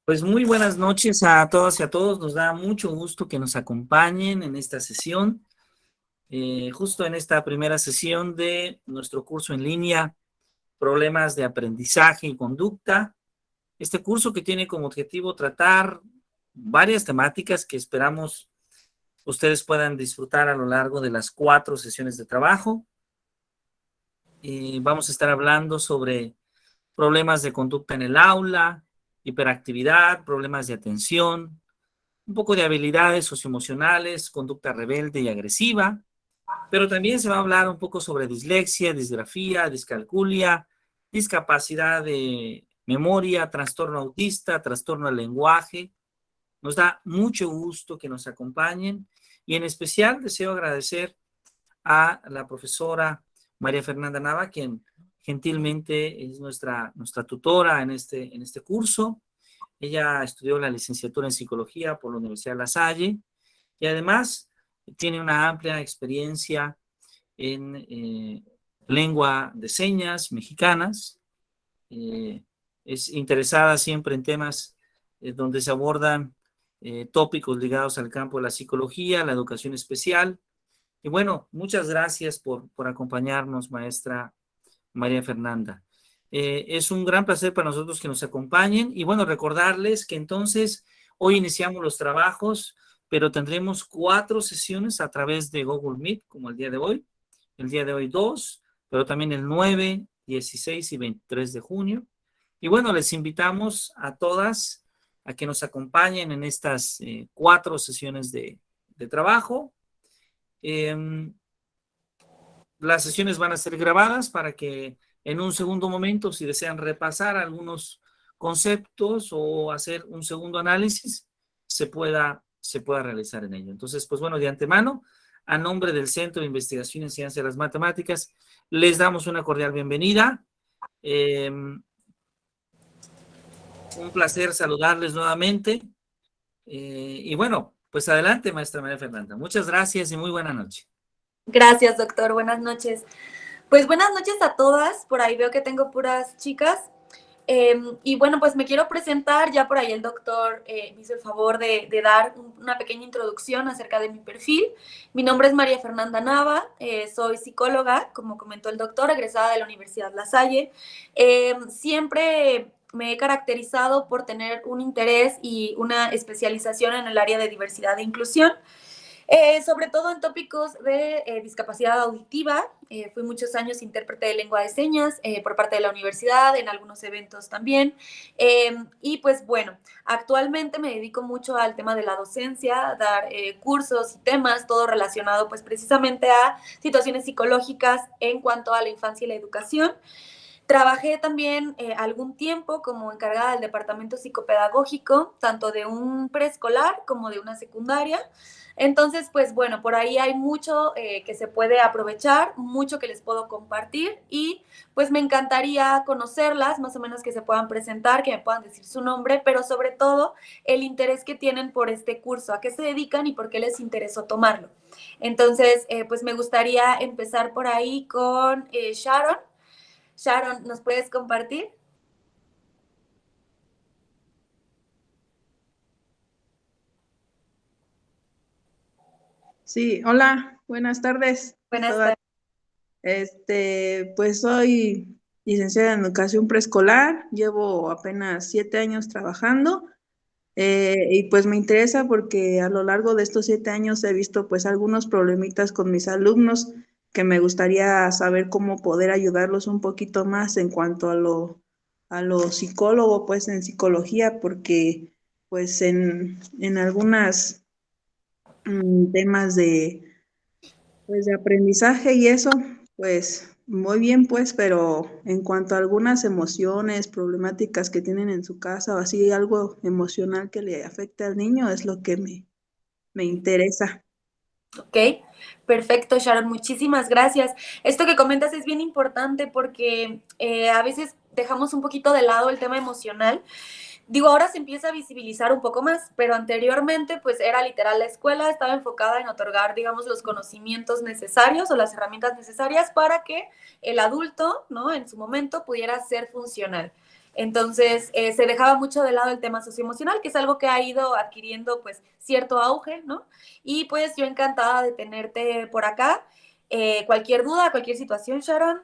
Pues muy buenas noches a todas y a todos. Nos da mucho gusto que nos acompañen en esta sesión, justo en esta primera sesión de nuestro curso en línea, Problemas de Aprendizaje y Conducta. Este curso que tiene como objetivo tratar varias temáticas que esperamos ustedes puedan disfrutar a lo largo de las 4 sesiones de trabajo. Vamos a estar hablando sobre problemas de conducta en el aula, hiperactividad, problemas de atención, un poco de habilidades socioemocionales, conducta rebelde y agresiva, pero también se va a hablar un poco sobre dislexia, disgrafía, discalculia, discapacidad de memoria, trastorno autista, trastorno del lenguaje. Nos da mucho gusto que nos acompañen y en especial deseo agradecer a la profesora María Fernanda Nava, quien gentilmente es nuestra tutora en este curso. Ella estudió la licenciatura en psicología por la Universidad de La Salle y además tiene una amplia experiencia en lengua de señas mexicanas. Es interesada siempre en temas donde se abordan tópicos ligados al campo de la psicología, la educación especial. Y bueno, muchas gracias por acompañarnos, maestra María Fernanda. Es un gran placer para nosotros que nos acompañen y bueno, recordarles que entonces hoy iniciamos los trabajos, pero tendremos 4 sesiones a través de Google Meet, como el día de hoy 2, pero también el 9, 16 y 23 de junio. Y bueno, les invitamos a todas a que nos acompañen en estas 4 sesiones de trabajo. Las sesiones van a ser grabadas para que en un segundo momento, si desean repasar algunos conceptos o hacer un segundo análisis, se pueda realizar en ello. Entonces, pues bueno, de antemano, a nombre del Centro de Investigación en Ciencia de las Matemáticas, les damos una cordial bienvenida. Un placer saludarles nuevamente. Y bueno, pues adelante, maestra María Fernanda. Muchas gracias y muy buena noche. Gracias, doctor. Buenas noches. Pues buenas noches a todas. Por ahí veo que tengo puras chicas. Y bueno, pues me quiero presentar. Ya por ahí el doctor me hizo el favor de dar una pequeña introducción acerca de mi perfil. Mi nombre es María Fernanda Nava. Soy psicóloga, como comentó el doctor, egresada de la Universidad La Salle. Siempre me he caracterizado por tener un interés y una especialización en el área de diversidad e inclusión. Sobre todo en tópicos de discapacidad auditiva. Fui muchos años intérprete de lengua de señas por parte de la universidad, en algunos eventos también. Y pues bueno, actualmente me dedico mucho al tema de la docencia, dar cursos y temas, todo relacionado pues precisamente a situaciones psicológicas en cuanto a la infancia y la educación. Trabajé también algún tiempo como encargada del departamento psicopedagógico, tanto de un preescolar como de una secundaria. Entonces, pues bueno, por ahí hay mucho que se puede aprovechar, mucho que les puedo compartir y pues me encantaría conocerlas, más o menos que se puedan presentar, que me puedan decir su nombre, pero sobre todo el interés que tienen por este curso, a qué se dedican y por qué les interesó tomarlo. Entonces, pues me gustaría empezar por ahí con Sharon. Sharon, ¿nos puedes compartir? Sí, hola, buenas tardes a Buenas todas. tardes. Pues soy licenciada en educación preescolar, llevo apenas 7 años trabajando y pues me interesa porque a lo largo de estos 7 años he visto pues algunos problemitas con mis alumnos que me gustaría saber cómo poder ayudarlos un poquito más en cuanto a lo psicólogo, pues en psicología, porque pues en algunas temas de aprendizaje y eso, pues muy bien, pues, pero en cuanto a algunas emociones, problemáticas que tienen en su casa o así, algo emocional que le afecte al niño es lo que me interesa. Ok, perfecto, Sharon, muchísimas gracias. Esto que comentas es bien importante porque a veces dejamos un poquito de lado el tema emocional. Digo, ahora se empieza a visibilizar un poco más, pero anteriormente pues era literal la escuela estaba enfocada en otorgar, digamos, los conocimientos necesarios o las herramientas necesarias para que el adulto, ¿no? En su momento pudiera ser funcional. Entonces, se dejaba mucho de lado el tema socioemocional, que es algo que ha ido adquiriendo pues cierto auge, ¿no? Y pues yo encantada de tenerte por acá. Cualquier duda, cualquier situación, Sharon,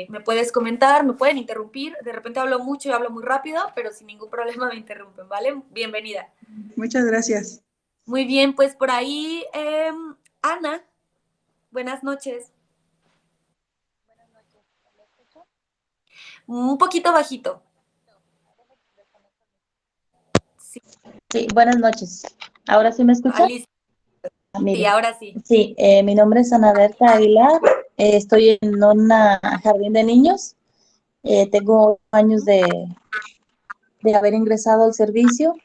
me puedes comentar, me pueden interrumpir. De repente hablo mucho y hablo muy rápido, pero sin ningún problema me interrumpen, ¿vale? Bienvenida. Muchas gracias. Muy bien, pues por ahí, Ana, buenas noches. Un poquito bajito. Sí, Sí, buenas noches. ¿Ahora sí me escucha? Alicia, sí, Mire, ahora sí. sí, mi nombre es Ana Berta Aguilar, estoy en un jardín de niños, tengo 8 años de haber ingresado al servicio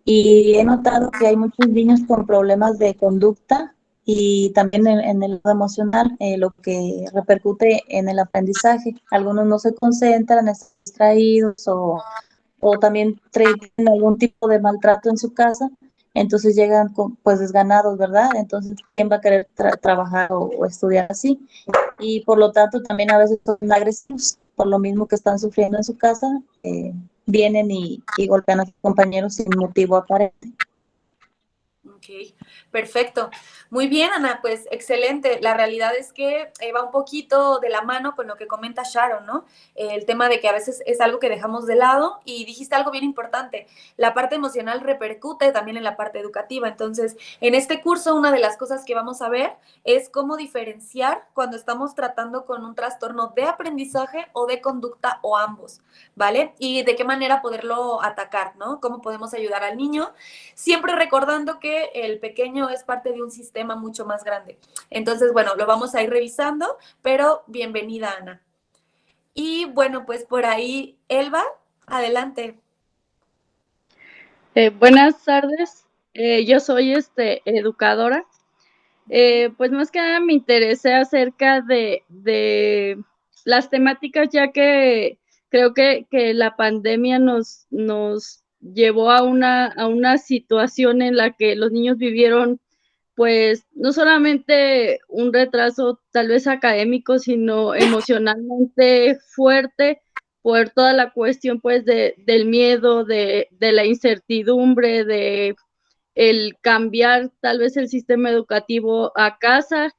y he notado que hay muchos niños con problemas de conducta y también en el lado emocional, lo que repercute en el aprendizaje. Algunos no se concentran, están distraídos o también tienen algún tipo de maltrato en su casa, entonces llegan pues desganados, ¿verdad? Entonces, ¿quién va a querer trabajar o estudiar así? Y por lo tanto también a veces son agresivos, por lo mismo que están sufriendo en su casa, vienen y golpean a sus compañeros sin motivo aparente. Ok, perfecto. Muy bien, Ana, pues excelente. La realidad es que va un poquito de la mano con lo que comenta Sharon, ¿no? El tema de que a veces es algo que dejamos de lado y dijiste algo bien importante. La parte emocional repercute también en la parte educativa. Entonces, en este curso, una de las cosas que vamos a ver es cómo diferenciar cuando estamos tratando con un trastorno de aprendizaje o de conducta o ambos, ¿vale? Y de qué manera poderlo atacar, ¿no? Cómo podemos ayudar al niño, siempre recordando que el pequeño es parte de un sistema mucho más grande. Entonces, bueno, lo vamos a ir revisando, pero bienvenida, Ana. Y bueno, pues por ahí, Elba, adelante. Buenas tardes, yo soy educadora. Pues más que nada me interesé acerca de las temáticas, ya que creo que la pandemia nos llevó a una situación en la que los niños vivieron, pues, no solamente un retraso tal vez académico, sino emocionalmente fuerte por toda la cuestión, pues, del miedo, de la incertidumbre, de el cambiar tal vez el sistema educativo a casa,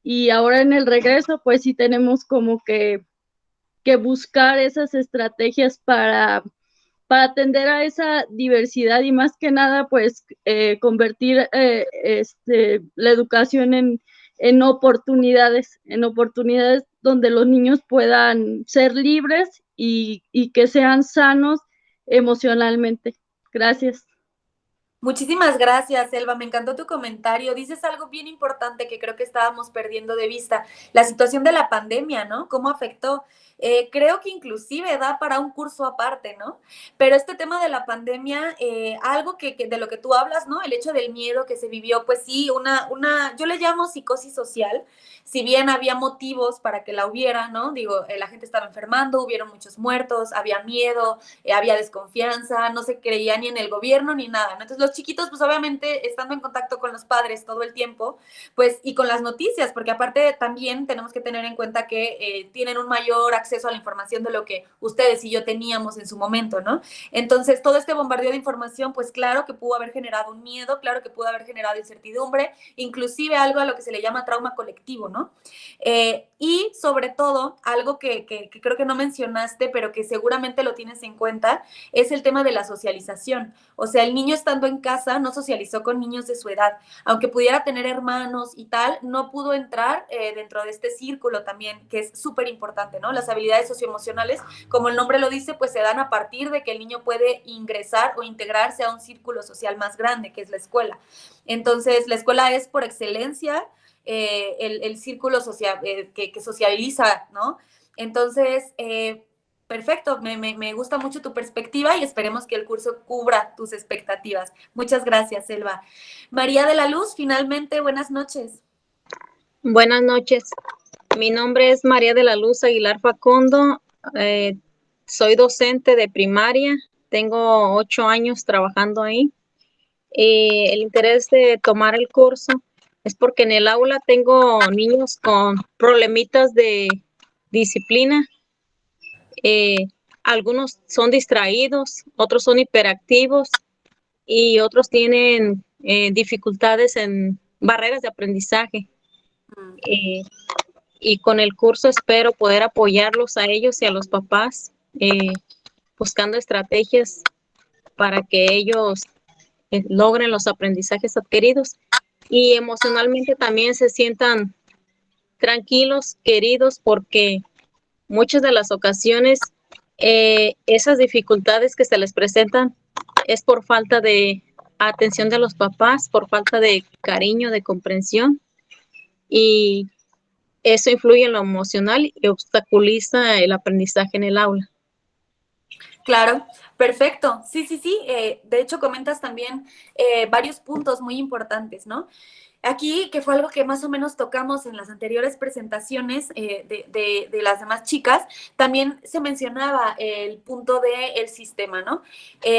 y ahora en el regreso pues sí tenemos como que buscar esas estrategias para atender a esa diversidad y más que nada pues convertir la educación en oportunidades donde los niños puedan ser libres y que sean sanos emocionalmente. Gracias. Muchísimas gracias, Elba. Me encantó tu comentario. Dices algo bien importante que creo que estábamos perdiendo de vista, la situación de la pandemia, ¿no? ¿Cómo afectó? Creo que inclusive da para un curso aparte, ¿no? Pero este tema de la pandemia, algo que de lo que tú hablas, ¿no? El hecho del miedo que se vivió, pues sí, yo le llamo psicosis social. Si bien había motivos para que la hubiera, ¿no? Digo, la gente estaba enfermando, hubieron muchos muertos, había miedo, había desconfianza, no se creía ni en el gobierno ni nada, ¿no? Entonces los chiquitos, pues obviamente estando en contacto con los padres todo el tiempo, pues y con las noticias, porque aparte también tenemos que tener en cuenta que tienen un mayor acceso a la información de lo que ustedes y yo teníamos en su momento, ¿no? Entonces todo este bombardeo de información, pues claro que pudo haber generado un miedo, claro que pudo haber generado incertidumbre, inclusive algo a lo que se le llama trauma colectivo, ¿no? Y sobre todo, algo que creo que no mencionaste, pero que seguramente lo tienes en cuenta, es el tema de la socialización. O sea, el niño estando en casa no socializó con niños de su edad. Aunque pudiera tener hermanos y tal, no pudo entrar dentro de este círculo también, que es súper importante, ¿no? Las habilidades socioemocionales, como el nombre lo dice, pues se dan a partir de que el niño puede ingresar o integrarse a un círculo social más grande, que es la escuela. Entonces, la escuela es por excelencia el círculo social, que sociabiliza, ¿no? Entonces, perfecto, me gusta mucho tu perspectiva y esperemos que el curso cubra tus expectativas. Muchas gracias, Elba. María de la Luz, finalmente, buenas noches. Buenas noches. Mi nombre es María de la Luz Aguilar Facundo. Soy docente de primaria. Tengo 8 años trabajando ahí. El interés de tomar el curso es porque en el aula tengo niños con problemitas de disciplina. algunos son distraídos, otros son hiperactivos y otros tienen dificultades en barreras de aprendizaje. Y con el curso espero poder apoyarlos a ellos y a los papás, buscando estrategias para que ellos logren los aprendizajes adquiridos y emocionalmente también se sientan tranquilos, queridos, porque muchas de las ocasiones esas dificultades que se les presentan es por falta de atención de los papás, por falta de cariño, de comprensión, y eso influye en lo emocional y obstaculiza el aprendizaje en el aula. Claro, perfecto. Sí, sí, sí. De hecho, comentas también varios puntos muy importantes, ¿no? Aquí, que fue algo que más o menos tocamos en las anteriores presentaciones de las demás chicas, también se mencionaba el punto del sistema, ¿no?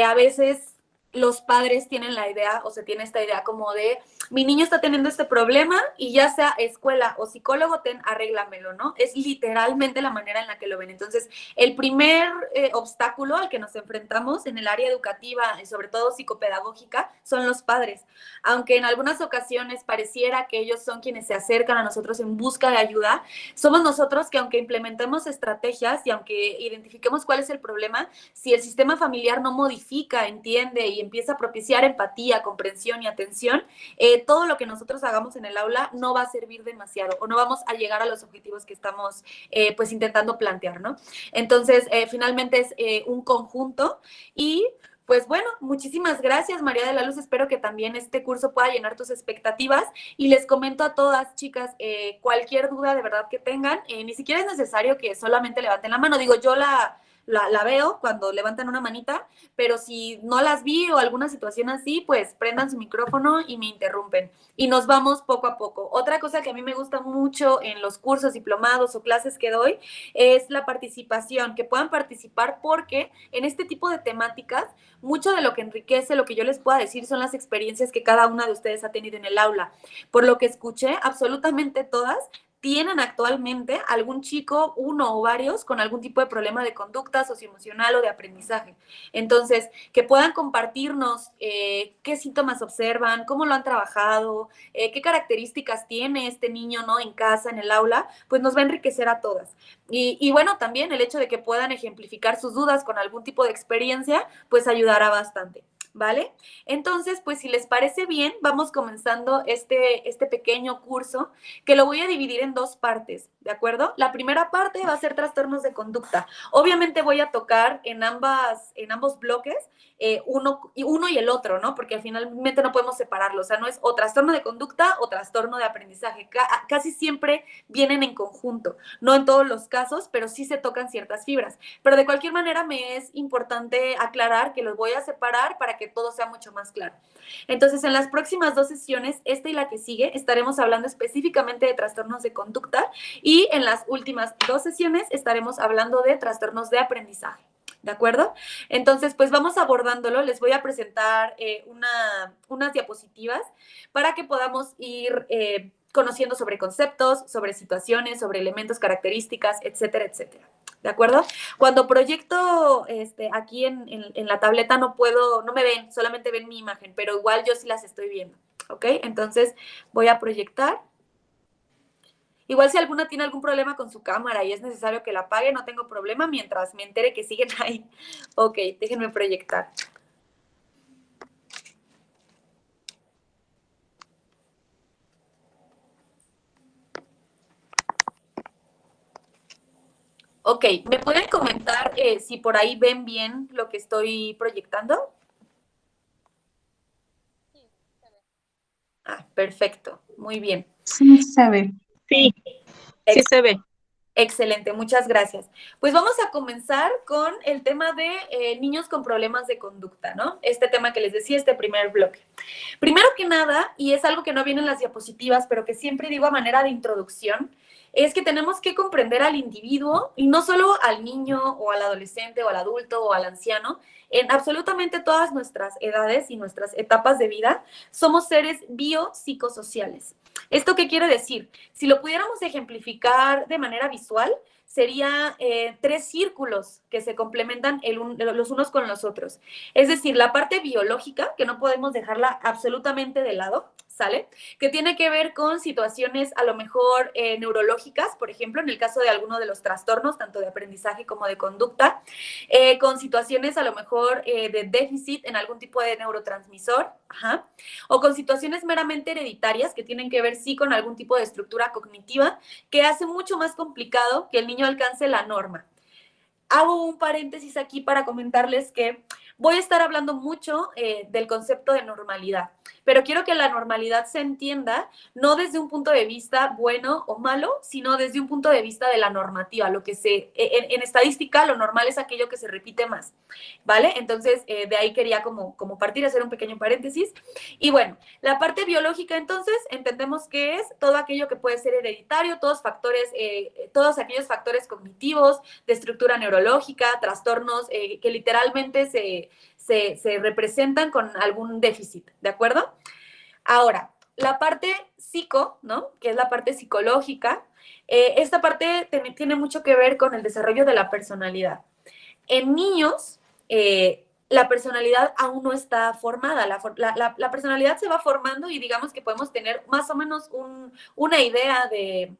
A veces los padres tienen la idea, o se tiene esta idea como de, mi niño está teniendo este problema y ya sea escuela o psicólogo, arréglamelo, ¿no? Es literalmente la manera en la que lo ven. Entonces, el primer obstáculo al que nos enfrentamos en el área educativa, y sobre todo psicopedagógica, son los padres. Aunque en algunas ocasiones pareciera que ellos son quienes se acercan a nosotros en busca de ayuda, somos nosotros que aunque implementemos estrategias y aunque identifiquemos cuál es el problema, si el sistema familiar no modifica, entiende y empieza a propiciar empatía, comprensión y atención, todo lo que nosotros hagamos en el aula no va a servir demasiado o no vamos a llegar a los objetivos que estamos pues intentando plantear, ¿no? Entonces, finalmente es un conjunto y pues bueno, muchísimas gracias, María de la Luz. Espero que también este curso pueda llenar tus expectativas y les comento a todas, chicas, cualquier duda de verdad que tengan, ni siquiera es necesario que solamente levanten la mano. Digo, yo la veo cuando levantan una manita, pero si no las vi o alguna situación así, pues prendan su micrófono y me interrumpen. Y nos vamos poco a poco. Otra cosa que a mí me gusta mucho en los cursos, diplomados o clases que doy es la participación, que puedan participar porque en este tipo de temáticas, mucho de lo que enriquece, lo que yo les pueda decir son las experiencias que cada una de ustedes ha tenido en el aula. Por lo que escuché, absolutamente todas tienen actualmente algún chico, uno o varios, con algún tipo de problema de conducta socioemocional o de aprendizaje. Entonces, que puedan compartirnos qué síntomas observan, cómo lo han trabajado, qué características tiene este niño, ¿no? En casa, en el aula, pues nos va a enriquecer a todas. Y bueno, también el hecho de que puedan ejemplificar sus dudas con algún tipo de experiencia, pues ayudará bastante. ¿Vale? Entonces, pues si les parece bien, vamos comenzando este pequeño curso que lo voy a dividir en dos partes, ¿de acuerdo? La primera parte va a ser trastornos de conducta. Obviamente voy a tocar en ambos bloques uno y el otro, ¿no? Porque finalmente no podemos separarlo, o sea, no es o trastorno de conducta o trastorno de aprendizaje. Casi siempre vienen en conjunto, no en todos los casos, pero sí se tocan ciertas fibras. Pero de cualquier manera me es importante aclarar que los voy a separar para que todo sea mucho más claro. Entonces, en las próximas 2 sesiones, esta y la que sigue, estaremos hablando específicamente de trastornos de conducta y en las últimas 2 sesiones estaremos hablando de trastornos de aprendizaje. ¿De acuerdo? Entonces, pues vamos abordándolo. Les voy a presentar unas diapositivas para que podamos ir conociendo sobre conceptos, sobre situaciones, sobre elementos, características, etcétera, etcétera. ¿De acuerdo? Cuando proyecto aquí en la tableta no me ven, solamente ven mi imagen, pero igual yo sí las estoy viendo. ¿Ok? Entonces voy a proyectar. Igual si alguna tiene algún problema con su cámara y es necesario que la apague, no tengo problema mientras me entere que siguen ahí. Ok, déjenme proyectar. Ok, ¿me pueden comentar si por ahí ven bien lo que estoy proyectando? Ah, perfecto, muy bien. Sí, se ve. Sí, sí se ve. Excelente, muchas gracias. Pues vamos a comenzar con el tema de niños con problemas de conducta, ¿no? Este tema que les decía, este primer bloque. Primero que nada, y es algo que no viene en las diapositivas, pero que siempre digo a manera de introducción, es que tenemos que comprender al individuo y no solo al niño o al adolescente o al adulto o al anciano, en absolutamente todas nuestras edades y nuestras etapas de vida, somos seres biopsicosociales. ¿Esto qué quiere decir? Si lo pudiéramos ejemplificar de manera visual, sería 3 círculos que se complementan los unos con los otros. Es decir, la parte biológica, que no podemos dejarla absolutamente de lado, ¿sale? Que tiene que ver con situaciones a lo mejor neurológicas, por ejemplo, en el caso de alguno de los trastornos, tanto de aprendizaje como de conducta, con situaciones a lo mejor de déficit en algún tipo de neurotransmisor, ajá, o con situaciones meramente hereditarias que tienen que ver sí con algún tipo de estructura cognitiva que hace mucho más complicado que el niño alcance la norma. Hago un paréntesis aquí para comentarles que voy a estar hablando mucho del concepto de normalidad, pero quiero que la normalidad se entienda no desde un punto de vista bueno o malo, sino desde un punto de vista de la normativa. Lo que en estadística, lo normal es aquello que se repite más, ¿vale? Entonces, de ahí quería como partir, hacer un pequeño paréntesis. Y bueno, la parte biológica, entonces, entendemos que es todo aquello que puede ser hereditario, todos aquellos factores cognitivos, de estructura neurológica, trastornos que literalmente se representan con algún déficit, ¿de acuerdo? Ahora, la parte psico, ¿no? Que es la parte psicológica, esta parte tiene mucho que ver con el desarrollo de la personalidad. En niños, la personalidad aún no está formada. La personalidad se va formando y digamos que podemos tener más o menos una idea de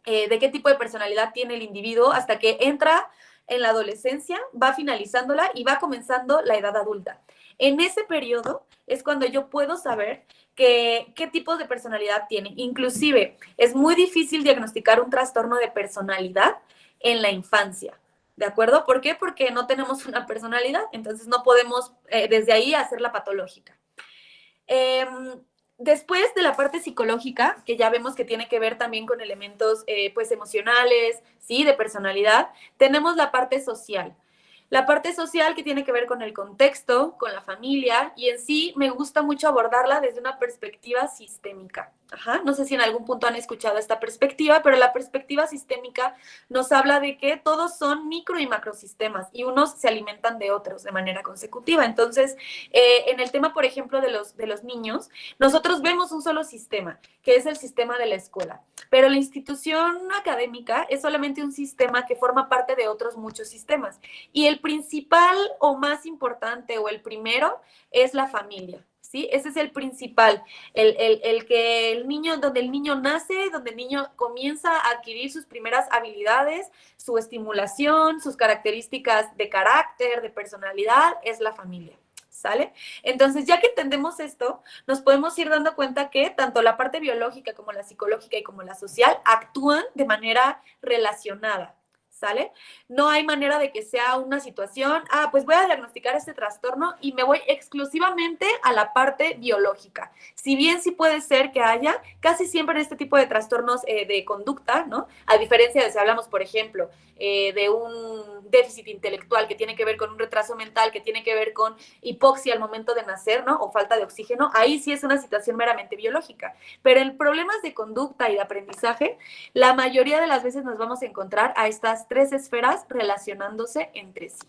qué tipo de personalidad tiene el individuo hasta que entra en la adolescencia, va finalizándola y va comenzando la edad adulta. En ese periodo es cuando yo puedo saber qué tipos de personalidad tiene. Inclusive, es muy difícil diagnosticar un trastorno de personalidad en la infancia. ¿De acuerdo? ¿Por qué? Porque no tenemos una personalidad, entonces no podemos desde ahí hacerla patológica. Después de la parte psicológica, que ya vemos que tiene que ver también con elementos pues emocionales, ¿sí? De personalidad, tenemos la parte social. La parte social que tiene que ver con el contexto, con la familia, y en sí me gusta mucho abordarla desde una perspectiva sistémica. Ajá. No sé si en algún punto han escuchado esta perspectiva, pero la perspectiva sistémica nos habla de que todos son micro y macrosistemas y unos se alimentan de otros de manera consecutiva. Entonces, en el tema, por ejemplo, de los niños, nosotros vemos un solo sistema, que es el sistema de la escuela, pero la institución académica es solamente un sistema que forma parte de otros muchos sistemas. Y el principal o más importante o el primero es la familia. ¿Sí? Ese es el principal, donde el niño nace, donde el niño comienza a adquirir sus primeras habilidades, su estimulación, sus características de carácter, de personalidad, es la familia. ¿Sale? Entonces, ya que entendemos esto, nos podemos ir dando cuenta que tanto la parte biológica como la psicológica y como la social actúan de manera relacionada. ¿Sale? No hay manera de que sea una situación, pues voy a diagnosticar este trastorno y me voy exclusivamente a la parte biológica. Si bien sí puede ser que haya, casi siempre en este tipo de trastornos de conducta, ¿no? A diferencia de si hablamos, por ejemplo, de un déficit intelectual que tiene que ver con un retraso mental, que tiene que ver con hipoxia al momento de nacer, ¿no? O falta de oxígeno, ahí sí es una situación meramente biológica. Pero en problemas de conducta y de aprendizaje, la mayoría de las veces nos vamos a encontrar a estas 3 esferas relacionándose entre sí,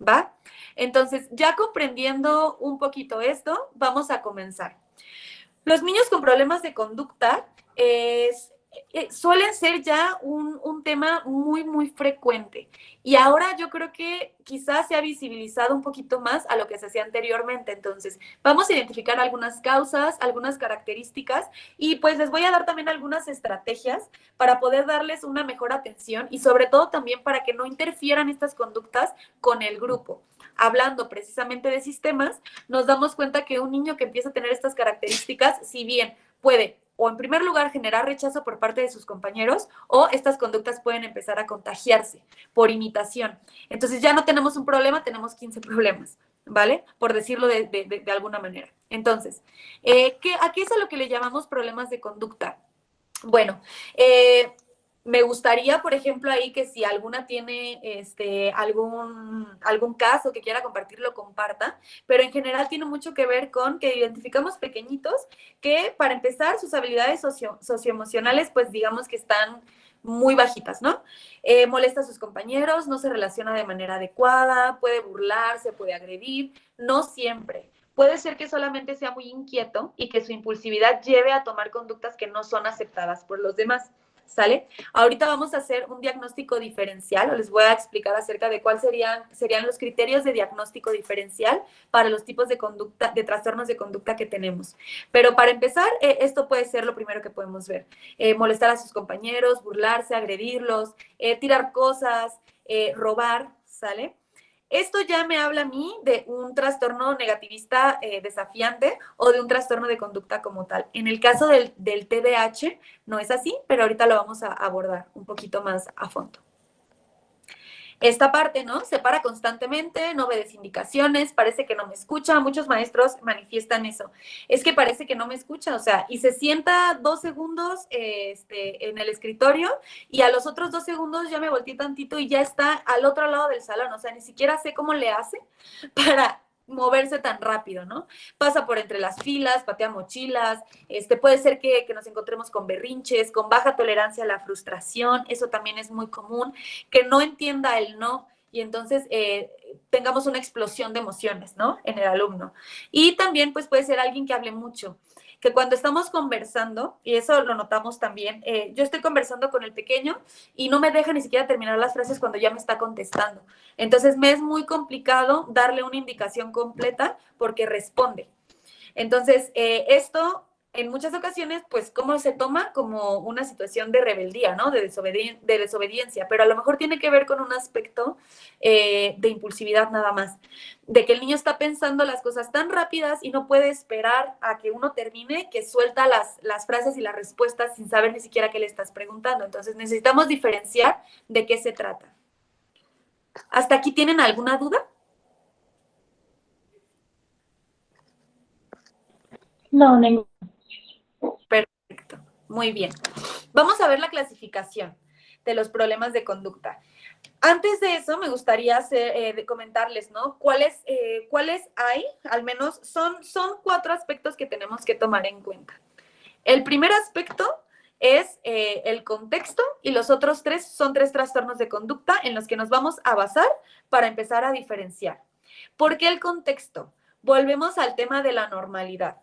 ¿va? Entonces, ya comprendiendo un poquito esto, vamos a comenzar. Los niños con problemas de conducta suelen ser ya un tema muy, muy frecuente. Y ahora yo creo que quizás se ha visibilizado un poquito más a lo que se hacía anteriormente. Entonces, vamos a identificar algunas causas, algunas características y pues les voy a dar también algunas estrategias para poder darles una mejor atención y sobre todo también para que no interfieran estas conductas con el grupo. Hablando precisamente de sistemas, nos damos cuenta que un niño que empieza a tener estas características, si bien puede o en primer lugar generar rechazo por parte de sus compañeros o estas conductas pueden empezar a contagiarse por imitación. Entonces ya no tenemos un problema, tenemos 15 problemas, ¿vale? Por decirlo de alguna manera. Entonces, ¿a qué es a lo que le llamamos problemas de conducta? Bueno, me gustaría, por ejemplo, ahí que si alguna tiene algún caso que quiera compartir, lo comparta, pero en general tiene mucho que ver con que identificamos pequeñitos que, para empezar, sus habilidades socioemocionales, pues digamos que están muy bajitas, ¿no? Molesta a sus compañeros, no se relaciona de manera adecuada, puede burlarse, puede agredir, no siempre. Puede ser que solamente sea muy inquieto y que su impulsividad lleve a tomar conductas que no son aceptadas por los demás. ¿sale? Ahorita vamos a hacer un diagnóstico diferencial, o les voy a explicar acerca de cuáles serían los criterios de diagnóstico diferencial para los tipos de conducta, de trastornos de conducta que tenemos. Pero para empezar, esto puede ser lo primero que podemos ver. Molestar a sus compañeros, burlarse, agredirlos, tirar cosas, robar, ¿sale? Esto ya me habla a mí de un trastorno negativista desafiante o de un trastorno de conducta como tal. En el caso del TDAH no es así, pero ahorita lo vamos a abordar un poquito más a fondo. Esta parte, ¿no? Se para constantemente, no obedece indicaciones, parece que no me escucha. Muchos maestros manifiestan eso. Es que parece que no me escucha, o sea, y se sienta 2 segundos en el escritorio y a los otros 2 segundos ya me volteé tantito y ya está al otro lado del salón. O sea, ni siquiera sé cómo le hace para moverse tan rápido, ¿no? Pasa por entre las filas, patea mochilas, puede ser que nos encontremos con berrinches, con baja tolerancia a la frustración, eso también es muy común, que no entienda el no y entonces tengamos una explosión de emociones, ¿no? En el alumno. Y también, pues, puede ser alguien que hable mucho, que cuando estamos conversando, y eso lo notamos también, yo estoy conversando con el pequeño y no me deja ni siquiera terminar las frases cuando ya me está contestando. Entonces, me es muy complicado darle una indicación completa porque responde. Entonces, esto en muchas ocasiones, pues, ¿cómo se toma? Como una situación de rebeldía, ¿no? De desobediencia, pero a lo mejor tiene que ver con un aspecto de impulsividad nada más, de que el niño está pensando las cosas tan rápidas y no puede esperar a que uno termine, que suelta las frases y las respuestas sin saber ni siquiera qué le estás preguntando. Entonces, necesitamos diferenciar de qué se trata. ¿Hasta aquí tienen alguna duda? No, ningún. Perfecto, muy bien. Vamos a ver la clasificación de los problemas de conducta. Antes de eso, me gustaría comentarles, ¿no? ¿Cuáles hay? Al menos son 4 aspectos que tenemos que tomar en cuenta. El primer aspecto es el contexto y los otros 3 son 3 trastornos de conducta en los que nos vamos a basar para empezar a diferenciar. ¿Por qué el contexto? Volvemos al tema de la normalidad.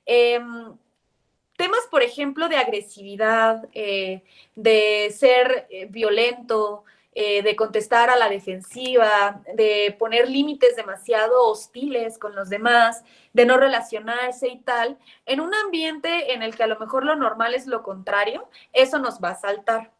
Temas, por ejemplo, de agresividad, de ser violento, de contestar a la defensiva, de poner límites demasiado hostiles con los demás, de no relacionarse y tal, en un ambiente en el que a lo mejor lo normal es lo contrario, eso nos va a saltar.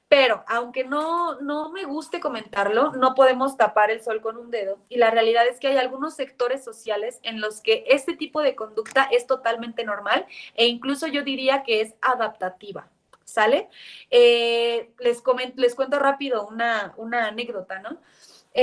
Pero aunque no me guste comentarlo, no podemos tapar el sol con un dedo. Y la realidad es que hay algunos sectores sociales en los que este tipo de conducta es totalmente normal e incluso yo diría que es adaptativa. ¿Sale? Les cuento rápido una anécdota, ¿no?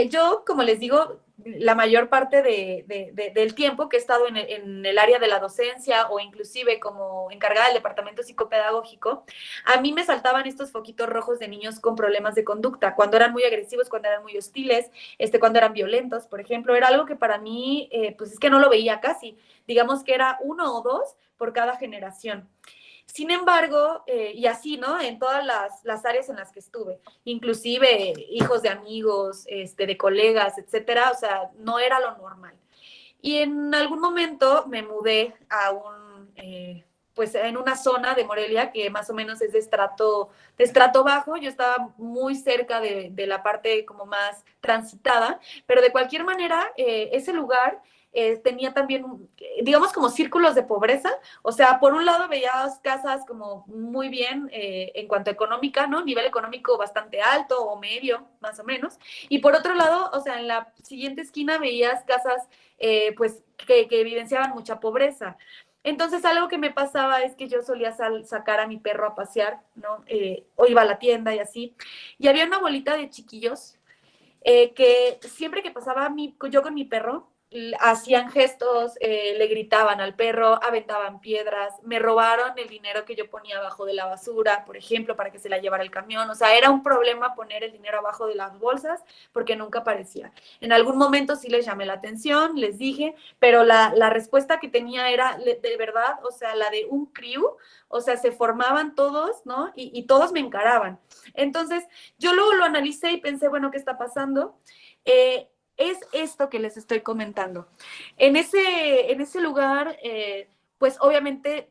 Yo, como les digo, la mayor parte del tiempo que he estado en el área de la docencia o inclusive como encargada del departamento psicopedagógico, a mí me saltaban estos foquitos rojos de niños con problemas de conducta, cuando eran muy agresivos, cuando eran muy hostiles, cuando eran violentos, por ejemplo, era algo que para mí, pues es que no lo veía casi, digamos que era 1 o 2 por cada generación. Sin embargo, y así, ¿no? En todas las áreas en las que estuve, inclusive hijos de amigos, de colegas, etcétera, o sea, no era lo normal. Y en algún momento me mudé a pues en una zona de Morelia que más o menos es de estrato bajo. Yo estaba muy cerca de la parte como más transitada, pero de cualquier manera, ese lugar tenía también, digamos, como círculos de pobreza. O sea, por un lado veías casas como muy bien en cuanto a económica, ¿no? Nivel económico bastante alto o medio, más o menos. Y por otro lado, o sea, en la siguiente esquina veías casas, pues, que evidenciaban mucha pobreza. Entonces, algo que me pasaba es que yo solía sacar a mi perro a pasear, ¿no? O iba a la tienda y así. Y había una bolita de chiquillos que siempre que pasaba yo con mi perro, hacían gestos, le gritaban al perro, aventaban piedras, me robaron el dinero que yo ponía abajo de la basura, por ejemplo, para que se la llevara el camión. O sea, era un problema poner el dinero abajo de las bolsas porque nunca aparecía. En algún momento sí les llamé la atención, les dije, pero la respuesta que tenía era de verdad, o sea, la de un crew, o sea, se formaban todos, ¿no? Y todos me encaraban. Entonces, yo luego lo analicé y pensé, bueno, ¿qué está pasando? Es esto que les estoy comentando. En ese lugar, pues obviamente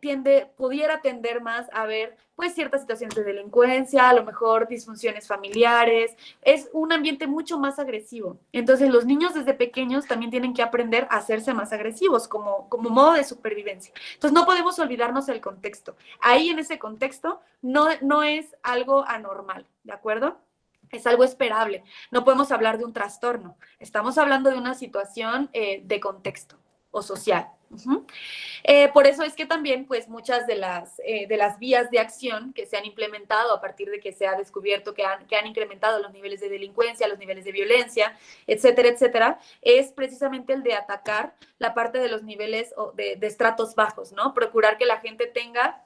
pudiera tender más a ver pues ciertas situaciones de delincuencia, a lo mejor disfunciones familiares, es un ambiente mucho más agresivo. Entonces los niños desde pequeños también tienen que aprender a hacerse más agresivos como modo de supervivencia. Entonces no podemos olvidarnos del contexto. Ahí en ese contexto no es algo anormal, ¿de acuerdo? Es algo esperable. No podemos hablar de un trastorno. Estamos hablando de una situación de contexto o social. Por eso es que también, pues, muchas de las vías de acción que se han implementado a partir de que se ha descubierto que han incrementado los niveles de delincuencia, los niveles de violencia, etcétera, etcétera, es precisamente el de atacar la parte de los niveles de estratos bajos, ¿no? Procurar que la gente tenga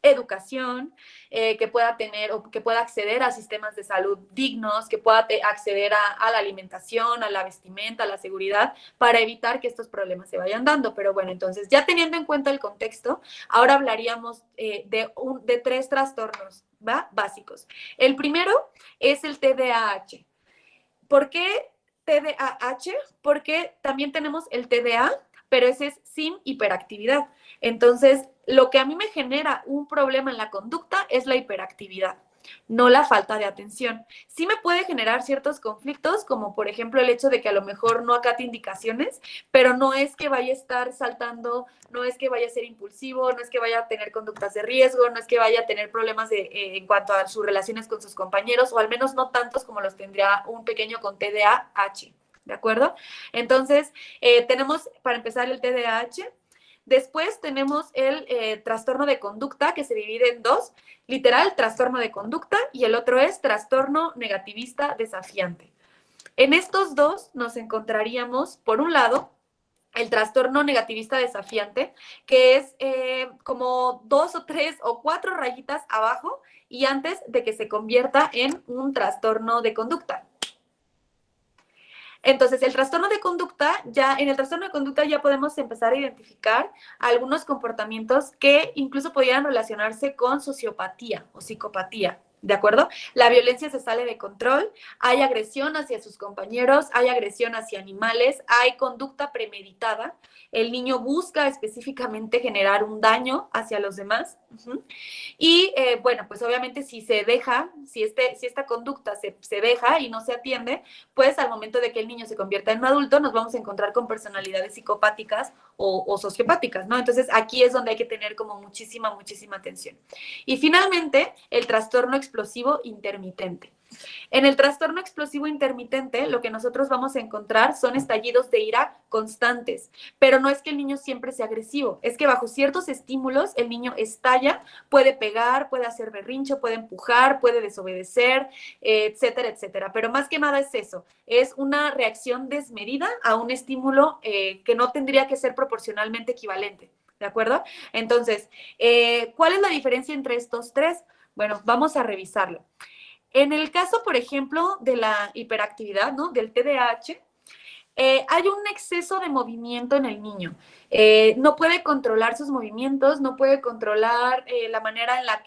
educación, que pueda tener o que pueda acceder a sistemas de salud dignos, que pueda acceder a la alimentación, a la vestimenta, a la seguridad, para evitar que estos problemas se vayan dando. Pero bueno, entonces, ya teniendo en cuenta el contexto, ahora hablaríamos de 3 trastornos, ¿va? Básicos. El primero es el TDAH. ¿Por qué TDAH? Porque también tenemos el TDA, pero ese es sin hiperactividad. Entonces, lo que a mí me genera un problema en la conducta es la hiperactividad, no la falta de atención. Sí me puede generar ciertos conflictos, como por ejemplo el hecho de que a lo mejor no acate indicaciones, pero no es que vaya a estar saltando, no es que vaya a ser impulsivo, no es que vaya a tener conductas de riesgo, no es que vaya a tener problemas en cuanto a sus relaciones con sus compañeros, o al menos no tantos como los tendría un pequeño con TDAH, ¿de acuerdo? Entonces, tenemos para empezar el TDAH. Después tenemos el trastorno de conducta, que se divide en 2, literal, trastorno de conducta, y el otro es trastorno negativista desafiante. En estos 2 nos encontraríamos, por un lado, el trastorno negativista desafiante, que es como 2 o 3 o 4 rayitas abajo y antes de que se convierta en un trastorno de conducta. Entonces, en el trastorno de conducta ya podemos empezar a identificar algunos comportamientos que incluso podrían relacionarse con sociopatía o psicopatía, ¿de acuerdo? La violencia se sale de control, hay agresión hacia sus compañeros, hay agresión hacia animales, hay conducta premeditada, el niño busca específicamente generar un daño hacia los demás. Y bueno, pues obviamente si esta conducta se deja y no se atiende, pues al momento de que el niño se convierta en un adulto, nos vamos a encontrar con personalidades psicopáticas o sociopáticas, ¿no? Entonces aquí es donde hay que tener como muchísima atención. Y finalmente, el trastorno explosivo intermitente. En el trastorno explosivo intermitente, lo que nosotros vamos a encontrar son estallidos de ira constantes, pero no es que el niño siempre sea agresivo, es que bajo ciertos estímulos el niño estalla, puede pegar, puede hacer berrincho, puede empujar, puede desobedecer, etcétera, etcétera. Pero más que nada es eso, es una reacción desmedida a un estímulo que no tendría que ser proporcionalmente equivalente, ¿de acuerdo? Entonces, ¿cuál es la diferencia entre estos 3? Bueno, vamos a revisarlo. En el caso, por ejemplo, de la hiperactividad, ¿no? Del TDAH, hay un exceso de movimiento en el niño. No puede controlar sus movimientos, no puede controlar la manera en la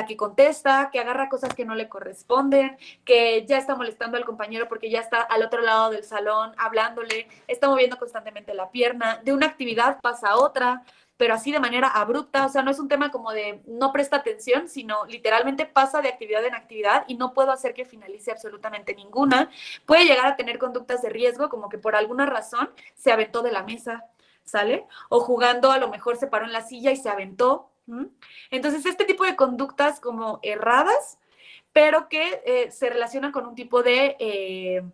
que contesta, que agarra cosas que no le corresponden, que ya está molestando al compañero porque ya está al otro lado del salón hablándole, está moviendo constantemente la pierna, de una actividad pasa a otra, pero así de manera abrupta. O sea, no es un tema como de no presta atención, sino literalmente pasa de actividad en actividad y no puedo hacer que finalice absolutamente ninguna. Puede llegar a tener conductas de riesgo, como que por alguna razón se aventó de la mesa, ¿sale? O jugando a lo mejor se paró en la silla y se aventó. Entonces, este tipo de conductas como erradas, pero que se relacionan con un tipo de,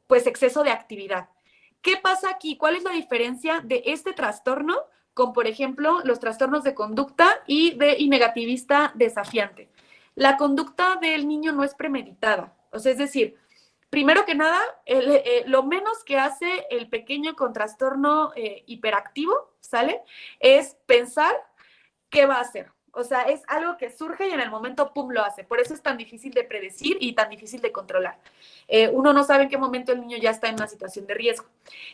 pues, exceso de actividad. ¿Qué pasa aquí? ¿Cuál es la diferencia de este trastorno con, por ejemplo, los trastornos de conducta y negativista desafiante? La conducta del niño no es premeditada. O sea, es decir, primero que nada, lo menos que hace el pequeño con trastorno hiperactivo, ¿sale? Es pensar qué va a hacer. O sea, es algo que surge y en el momento, pum, lo hace. Por eso es tan difícil de predecir y tan difícil de controlar. Uno no sabe en qué momento el niño ya está en una situación de riesgo.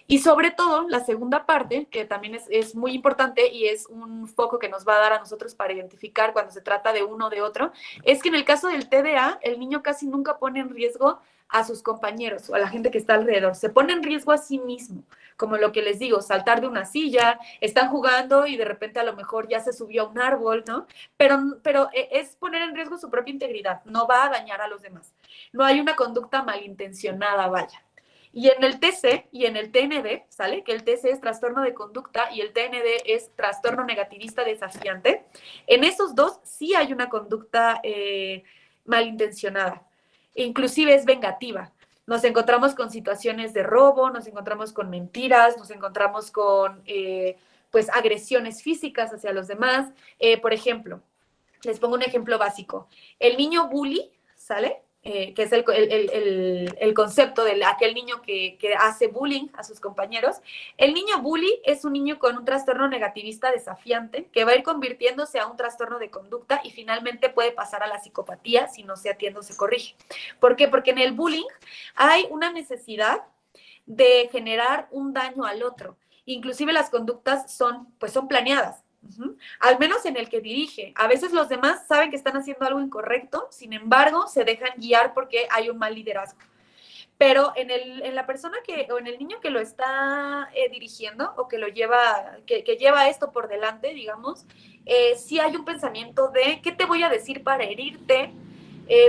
Y sobre todo, la segunda parte, que también es muy importante y es un foco que nos va a dar a nosotros para identificar cuando se trata de uno o de otro, es que en el caso del TDA, el niño casi nunca pone en riesgo a sus compañeros o a la gente que está alrededor. Se pone en riesgo a sí mismo, como lo que les digo, saltar de una silla, están jugando y de repente a lo mejor ya se subió a un árbol, ¿no? Pero es poner en riesgo su propia integridad, no va a dañar a los demás. No hay una conducta malintencionada, vaya. Y en el TC y en el TND, ¿sale? Que el TC es trastorno de conducta y el TND es trastorno negativista desafiante. En esos dos sí hay una conducta malintencionada. Inclusive es vengativa. Nos encontramos con situaciones de robo, nos encontramos con mentiras, nos encontramos con pues agresiones físicas hacia los demás. Por ejemplo, les pongo un ejemplo básico. El niño bully, ¿sale? Que es el concepto de aquel niño que hace bullying a sus compañeros. El niño bully es un niño con un trastorno negativista desafiante que va a ir convirtiéndose a un trastorno de conducta y finalmente puede pasar a la psicopatía si no se atiende o se corrige. ¿Por qué? Porque en el bullying hay una necesidad de generar un daño al otro. Inclusive las conductas son planeadas. Al menos en el que dirige. A veces los demás saben que están haciendo algo incorrecto, sin embargo, se dejan guiar porque hay un mal liderazgo. Pero en la persona o en el niño que lo está dirigiendo o que lo lleva, que lleva esto por delante, digamos, sí hay un pensamiento de ¿qué te voy a decir para herirte?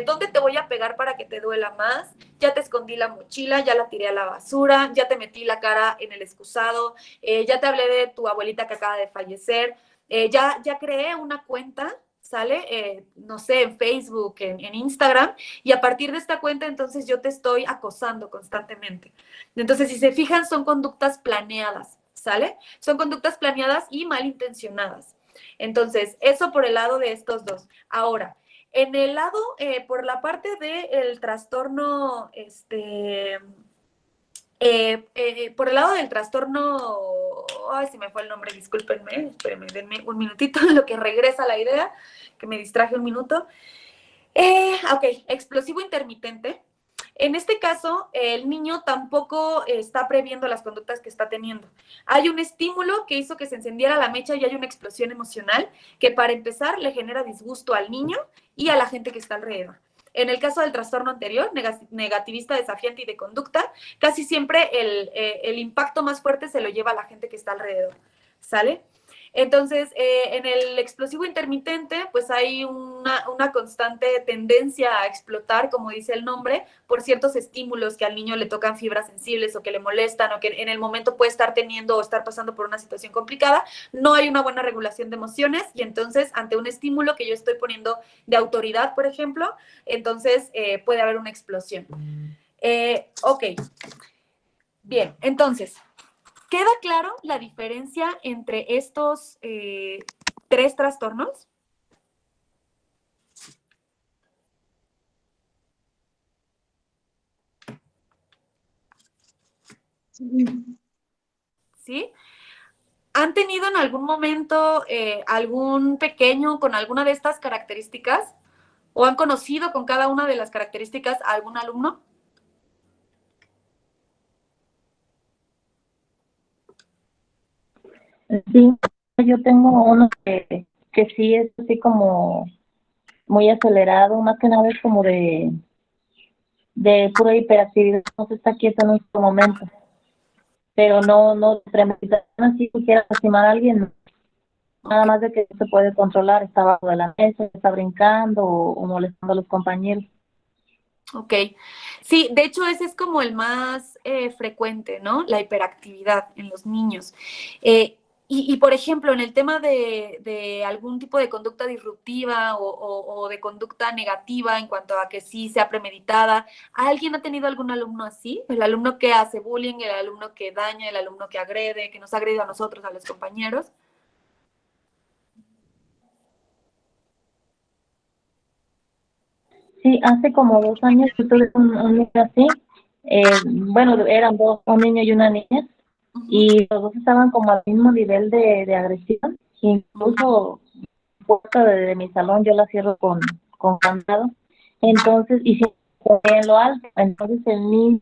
¿Dónde te voy a pegar para que te duela más? Ya te escondí la mochila, ya la tiré a la basura, ya te metí la cara en el excusado, ya te hablé de tu abuelita que acaba de fallecer, ya creé una cuenta, ¿sale? No sé, en Facebook, en Instagram, y a partir de esta cuenta entonces yo te estoy acosando constantemente. Entonces, si se fijan, son conductas planeadas, ¿sale? Son conductas planeadas y malintencionadas. Entonces, eso por el lado de estos dos. Ahora, en el lado, por la parte del trastorno, por el lado del trastorno, ay, se me fue el nombre, discúlpenme, espérenme, denme un minutito, en lo que regresa la idea, que me distraje un minuto. Ok, explosivo intermitente. En este caso, el niño tampoco está previendo las conductas que está teniendo. Hay un estímulo que hizo que se encendiera la mecha y hay una explosión emocional que para empezar le genera disgusto al niño y a la gente que está alrededor. En el caso del trastorno anterior, negativista, desafiante y de conducta, casi siempre el impacto más fuerte se lo lleva a la gente que está alrededor, ¿sale? Entonces, en el explosivo intermitente, pues hay una constante tendencia a explotar, como dice el nombre, por ciertos estímulos que al niño le tocan fibras sensibles o que le molestan o que en el momento puede estar teniendo o estar pasando por una situación complicada. No hay una buena regulación de emociones y entonces, ante un estímulo que yo estoy poniendo de autoridad, por ejemplo, entonces puede haber una explosión. Ok. Bien, entonces, ¿queda claro la diferencia entre estos tres trastornos? ¿Sí? ¿Han tenido en algún momento algún pequeño con alguna de estas características? ¿O han conocido con cada una de las características a algún alumno? Sí, yo tengo uno que sí es así como muy acelerado, más que nada es como de pura hiperactividad, no se está quieto en este momento, pero no premeditación así que quiera lastimar a alguien, no. Nada más de que no se puede controlar, está abajo de la mesa, está brincando o molestando a los compañeros. Ok, sí, de hecho ese es como el más frecuente, ¿no? La hiperactividad en los niños. Y, por ejemplo, en el tema de algún tipo de conducta disruptiva o de conducta negativa en cuanto a que sí sea premeditada, ¿alguien ha tenido algún alumno así? El alumno que hace bullying, el alumno que daña, el alumno que agrede, que nos agrede a nosotros, a los compañeros. Sí, hace como 2 años yo tuve un niño así, bueno, eran dos, un niño y una niña, y los dos estaban como al mismo nivel de agresión, incluso la puerta de mi salón yo la cierro con candado, entonces, y se en lo alto, entonces el niño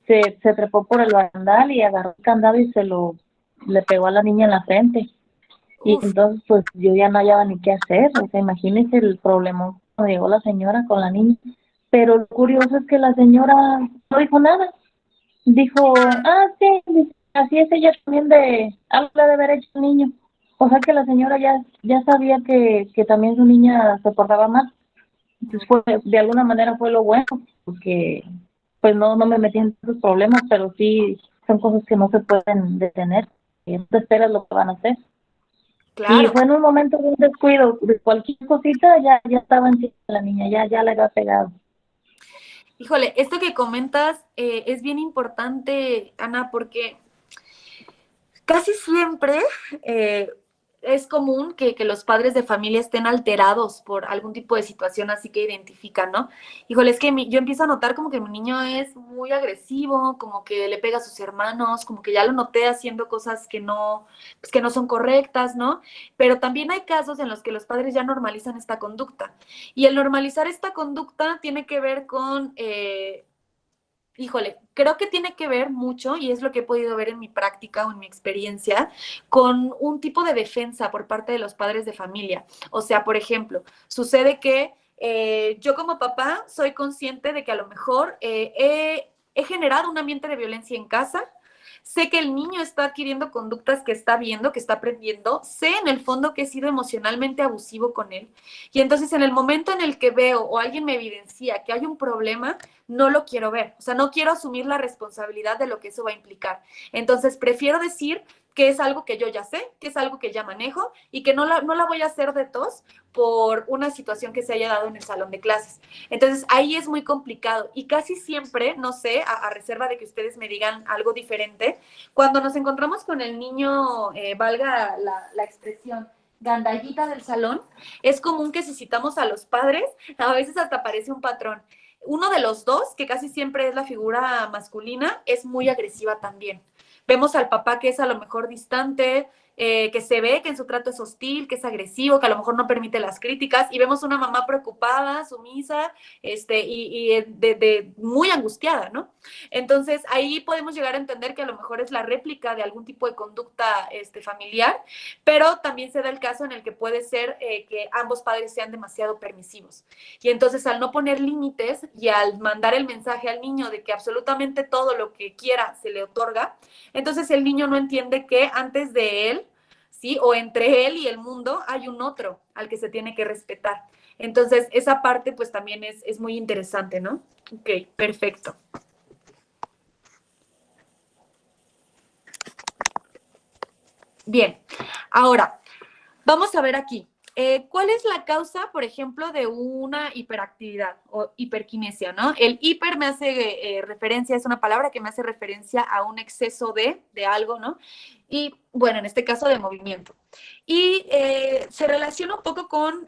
se trepó por el barandal y agarró el candado y le pegó a la niña en la frente. Y Uf. entonces, pues, yo ya no hallaba ni qué hacer. O sea, imagínese el problema cuando llegó la señora con la niña. pero lo curioso es que la señora no dijo nada. Dijo, sí, dice, así es ella también habla de haber hecho un niño. O sea que la señora ya sabía que también su niña se portaba mal. Entonces de alguna manera fue lo bueno, porque pues no me metí en esos problemas, pero sí son cosas que no se pueden detener, que no te esperas lo que van a hacer. Y Claro. fue en un momento de un descuido, de cualquier cosita ya estaba encima de la niña, ya le había pegado. Híjole, esto que comentas es bien importante, Ana, porque casi siempre es común que los padres de familia estén alterados por algún tipo de situación así que identifican, ¿no? Híjole, es que yo empiezo a notar como que mi niño es muy agresivo, como que le pega a sus hermanos, como que ya lo noté haciendo cosas pues que no son correctas, ¿no? Pero también hay casos en los que los padres ya normalizan esta conducta. Y el normalizar esta conducta tiene que ver con... híjole, creo que tiene que ver mucho, y es lo que he podido ver en mi práctica o en mi experiencia, con un tipo de defensa por parte de los padres de familia. O sea, por ejemplo, sucede que yo como papá soy consciente de que a lo mejor he generado un ambiente de violencia en casa. Sé que el niño está adquiriendo conductas que está viendo, que está aprendiendo. Sé en el fondo que he sido emocionalmente abusivo con él. Y entonces en el momento en el que veo o alguien me evidencia que hay un problema, no lo quiero ver. O sea, no quiero asumir la responsabilidad de lo que eso va a implicar. Entonces prefiero decir que es algo que yo ya sé, que es algo que ya manejo y que no la voy a hacer de tos por una situación que se haya dado en el salón de clases. Entonces, ahí es muy complicado y casi siempre, no sé, a reserva de que ustedes me digan algo diferente, cuando nos encontramos con el niño, valga la expresión, gandallita del salón, es común que si citamos a los padres, a veces hasta parece un patrón. Uno de los dos, que casi siempre es la figura masculina, es muy agresiva también. Vemos al papá que es a lo mejor distante, que se ve que en su trato es hostil, que es agresivo, que a lo mejor no permite las críticas, y vemos una mamá preocupada, sumisa, muy angustiada, ¿no? Entonces, ahí podemos llegar a entender que a lo mejor es la réplica de algún tipo de conducta familiar, pero también se da el caso en el que puede ser que ambos padres sean demasiado permisivos. Y entonces, al no poner límites y al mandar el mensaje al niño de que absolutamente todo lo que quiera se le otorga, entonces el niño no entiende que antes de él, ¿sí? O entre él y el mundo hay un otro al que se tiene que respetar. Entonces, esa parte pues también es muy interesante, ¿no? Ok, perfecto. Bien, ahora, vamos a ver aquí. ¿Cuál es la causa, por ejemplo, de una hiperactividad o hiperquinesia, ¿no? El hiper me hace referencia, es una palabra que me hace referencia a un exceso de algo, ¿no? Y, bueno, en este caso de movimiento. Y se relaciona un poco con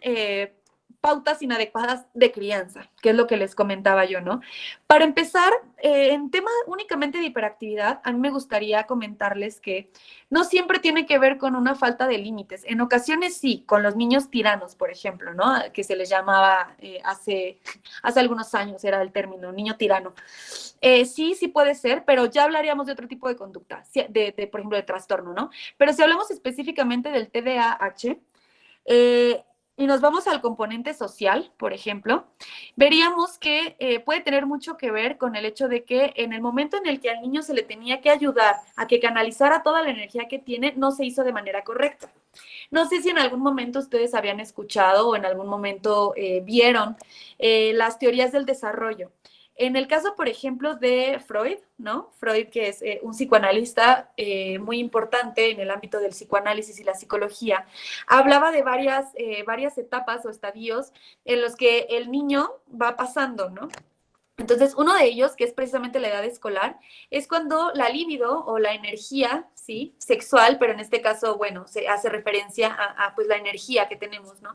pautas inadecuadas de crianza, que es lo que les comentaba yo, ¿no? Para empezar, en tema únicamente de hiperactividad, a mí me gustaría comentarles que no siempre tiene que ver con una falta de límites. En ocasiones sí, con los niños tiranos, por ejemplo, ¿no? Que se les llamaba hace algunos años, era el término, niño tirano. Sí puede ser, pero ya hablaríamos de otro tipo de conducta, por ejemplo, de trastorno, ¿no? Pero si hablamos específicamente del TDAH, y nos vamos al componente social, por ejemplo, veríamos que puede tener mucho que ver con el hecho de que en el momento en el que al niño se le tenía que ayudar a que canalizara toda la energía que tiene, no se hizo de manera correcta. No sé si en algún momento ustedes habían escuchado o en algún momento vieron las teorías del desarrollo. En el caso, por ejemplo, de Freud, ¿no? Freud, que es un psicoanalista muy importante en el ámbito del psicoanálisis y la psicología, hablaba de varias etapas o estadios en los que el niño va pasando, ¿no? Entonces, uno de ellos, que es precisamente la edad escolar, es cuando la libido o la energía, ¿sí? Sexual, pero en este caso, bueno, se hace referencia a pues la energía que tenemos, ¿no?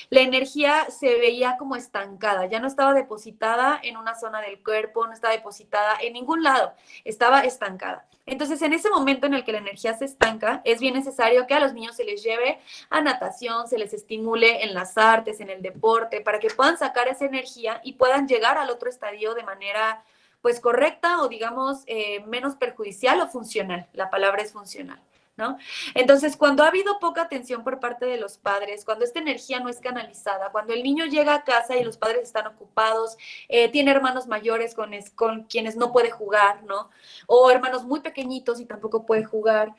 La energía se veía como estancada, ya no estaba depositada en una zona del cuerpo, no estaba depositada en ningún lado, estaba estancada. Entonces, en ese momento en el que la energía se estanca, es bien necesario que a los niños se les lleve a natación, se les estimule en las artes, en el deporte, para que puedan sacar esa energía y puedan llegar al otro estadio de manera pues correcta o digamos menos perjudicial o funcional. La palabra es funcional, ¿no? Entonces, cuando ha habido poca atención por parte de los padres, cuando esta energía no es canalizada, cuando el niño llega a casa y los padres están ocupados, tiene hermanos mayores con quienes no puede jugar, ¿no? O hermanos muy pequeñitos y tampoco puede jugar,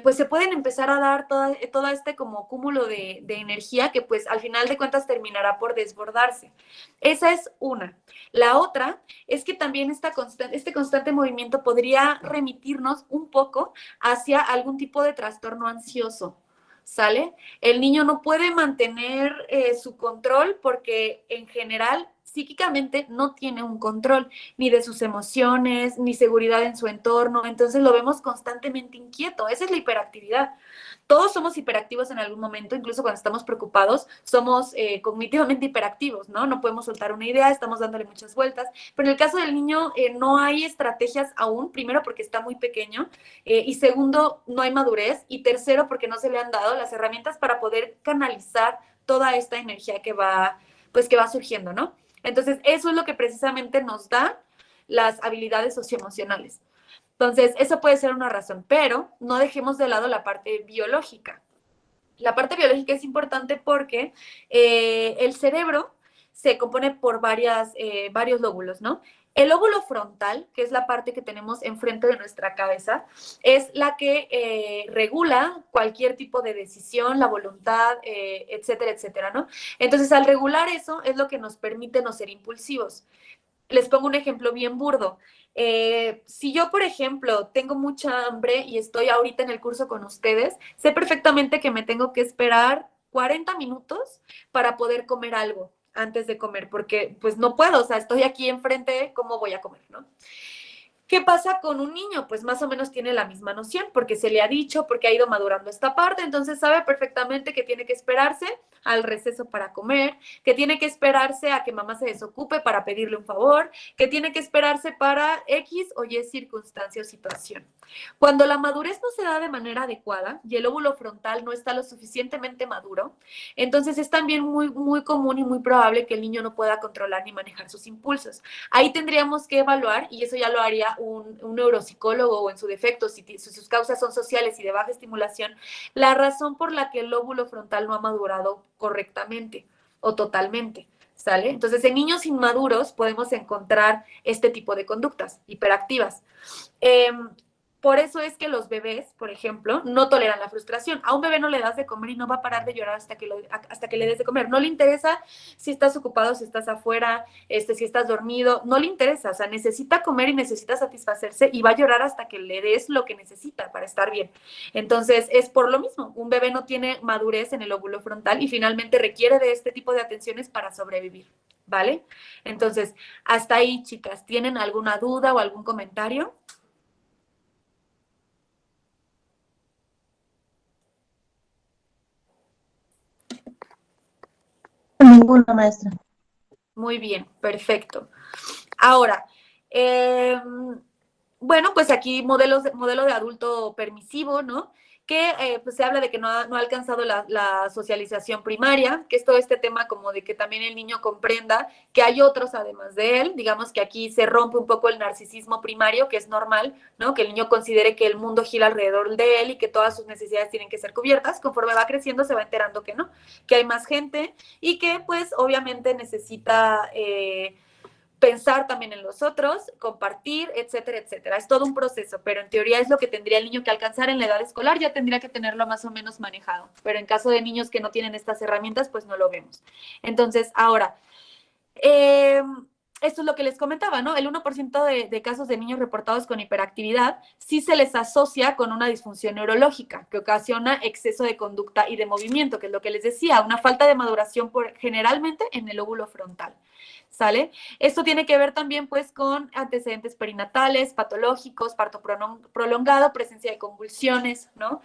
pues se pueden empezar a dar todo este como cúmulo de energía que pues al final de cuentas terminará por desbordarse. Esa es una. La otra es que también este constante movimiento podría remitirnos un poco hacia algún tipo de trastorno ansioso, ¿sale? El niño no puede mantener su control porque en general psíquicamente no tiene un control ni de sus emociones, ni seguridad en su entorno, entonces lo vemos constantemente inquieto, esa es la hiperactividad. Todos somos hiperactivos en algún momento, incluso cuando estamos preocupados, somos cognitivamente hiperactivos, ¿no? No podemos soltar una idea, estamos dándole muchas vueltas, pero en el caso del niño no hay estrategias aún, primero porque está muy pequeño, y segundo, no hay madurez, y tercero, porque no se le han dado las herramientas para poder canalizar toda esta energía pues que va surgiendo, ¿no? Entonces, eso es lo que precisamente nos da las habilidades socioemocionales. Entonces, eso puede ser una razón, pero no dejemos de lado la parte biológica. La parte biológica es importante porque el cerebro se compone por varios lóbulos, ¿no? El lóbulo frontal, que es la parte que tenemos enfrente de nuestra cabeza, es la que regula cualquier tipo de decisión, la voluntad, etcétera, etcétera, ¿no? Entonces, al regular eso, es lo que nos permite no ser impulsivos. Les pongo un ejemplo bien burdo. Si yo, por ejemplo, tengo mucha hambre y estoy ahorita en el curso con ustedes, sé perfectamente que me tengo que esperar 40 minutos para poder comer algo antes de comer, porque pues no puedo, o sea, estoy aquí enfrente, ¿cómo voy a comer, no? ¿Qué pasa con un niño? Pues más o menos tiene la misma noción, porque se le ha dicho, porque ha ido madurando esta parte, entonces sabe perfectamente que tiene que esperarse al receso para comer, que tiene que esperarse a que mamá se desocupe para pedirle un favor, que tiene que esperarse para X o Y circunstancia o situación. Cuando la madurez no se da de manera adecuada y el óvulo frontal no está lo suficientemente maduro, entonces es también muy, muy común y muy probable que el niño no pueda controlar ni manejar sus impulsos. Ahí tendríamos que evaluar, y eso ya lo haría un neuropsicólogo o en su defecto, si sus causas son sociales y de baja estimulación, la razón por la que el lóbulo frontal no ha madurado correctamente o totalmente, ¿sale? Entonces, en niños inmaduros podemos encontrar este tipo de conductas hiperactivas. Por eso es que los bebés, por ejemplo, no toleran la frustración. A un bebé no le das de comer y no va a parar de llorar hasta que le des de comer. No le interesa si estás ocupado, si estás afuera, si estás dormido. No le interesa. O sea, necesita comer y necesita satisfacerse y va a llorar hasta que le des lo que necesita para estar bien. Entonces, es por lo mismo. Un bebé no tiene madurez en el óvulo frontal y finalmente requiere de este tipo de atenciones para sobrevivir, ¿vale? Entonces, hasta ahí, chicas. ¿Tienen alguna duda o algún comentario? Ninguna, maestra. Muy bien, perfecto. Ahora, bueno, pues aquí modelo de adulto permisivo, ¿no? Que pues se habla de que no ha alcanzado la socialización primaria, que es todo este tema como de que también el niño comprenda que hay otros además de él. Digamos que aquí se rompe un poco el narcisismo primario, que es normal, ¿no? Que el niño considere que el mundo gira alrededor de él y que todas sus necesidades tienen que ser cubiertas. Conforme va creciendo se va enterando que no, que hay más gente y que pues obviamente necesita pensar también en los otros, compartir, etcétera, etcétera. Es todo un proceso, pero en teoría es lo que tendría el niño que alcanzar en la edad escolar, ya tendría que tenerlo más o menos manejado. Pero en caso de niños que no tienen estas herramientas, pues no lo vemos. Entonces, ahora, esto es lo que les comentaba, ¿no? El 1% de casos de niños reportados con hiperactividad sí se les asocia con una disfunción neurológica que ocasiona exceso de conducta y de movimiento, que es lo que les decía, una falta de maduración generalmente en el lóbulo frontal. ¿Sale? Esto tiene que ver también pues con antecedentes perinatales, patológicos, parto prolongado, presencia de convulsiones, ¿no?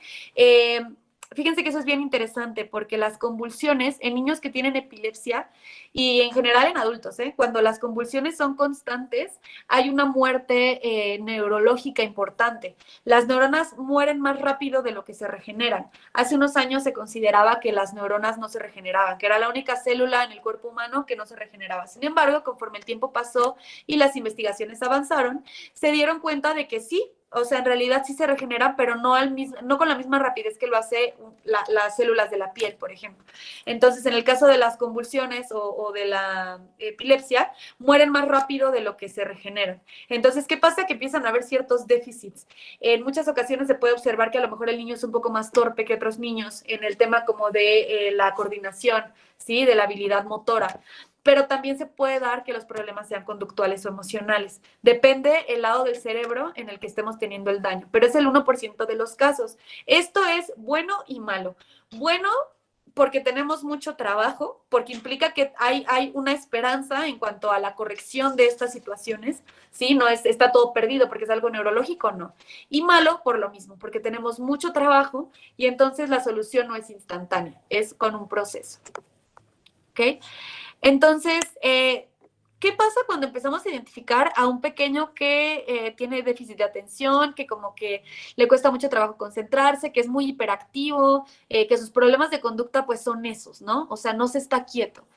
Fíjense que eso es bien interesante porque las convulsiones en niños que tienen epilepsia y en general en adultos, cuando las convulsiones son constantes, hay una muerte neurológica importante. Las neuronas mueren más rápido de lo que se regeneran. Hace unos años se consideraba que las neuronas no se regeneraban, que era la única célula en el cuerpo humano que no se regeneraba. Sin embargo, conforme el tiempo pasó y las investigaciones avanzaron, se dieron cuenta de que sí, o sea, en realidad sí se regenera, pero no con la misma rapidez que lo hace las células de la piel, por ejemplo. Entonces, en el caso de las convulsiones o de la epilepsia, mueren más rápido de lo que se regeneran. Entonces, ¿qué pasa? Que empiezan a haber ciertos déficits. En muchas ocasiones se puede observar que a lo mejor el niño es un poco más torpe que otros niños en el tema como de la coordinación, ¿sí? De la habilidad motora. Pero también se puede dar que los problemas sean conductuales o emocionales. Depende el lado del cerebro en el que estemos teniendo el daño, pero es el 1% de los casos. Esto es bueno y malo. Bueno, porque tenemos mucho trabajo, porque implica que hay una esperanza en cuanto a la corrección de estas situaciones, ¿sí? No está todo perdido porque es algo neurológico, no. Y malo por lo mismo, porque tenemos mucho trabajo y entonces la solución no es instantánea, es con un proceso. ¿Ok? Entonces, ¿qué pasa cuando empezamos a identificar a un pequeño que tiene déficit de atención, que como que le cuesta mucho trabajo concentrarse, que es muy hiperactivo, que sus problemas de conducta pues son esos, ¿no? O sea, no se está quieto.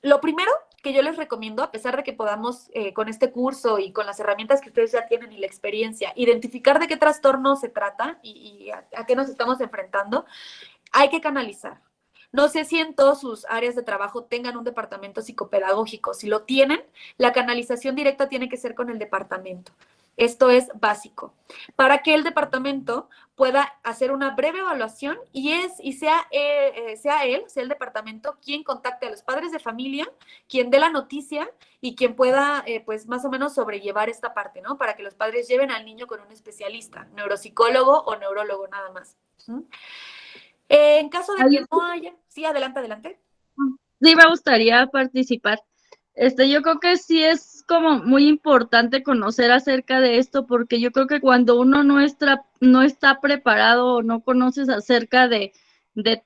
Lo primero que yo les recomiendo, a pesar de que podamos con este curso y con las herramientas que ustedes ya tienen y la experiencia, identificar de qué trastorno se trata y a qué nos estamos enfrentando, hay que canalizar. No sé si en todas sus áreas de trabajo tengan un departamento psicopedagógico. Si lo tienen, la canalización directa tiene que ser con el departamento. Esto es básico. Para que el departamento pueda hacer una breve evaluación y sea el departamento quien contacte a los padres de familia, quien dé la noticia y quien pueda, pues, más o menos sobrellevar esta parte, ¿no? Para que los padres lleven al niño con un especialista, neuropsicólogo o neurólogo nada más. En caso de que no haya... Sí, adelante. Sí, me gustaría participar. Yo creo que sí es como muy importante conocer acerca de esto, porque yo creo que cuando uno no está preparado o no conoces acerca de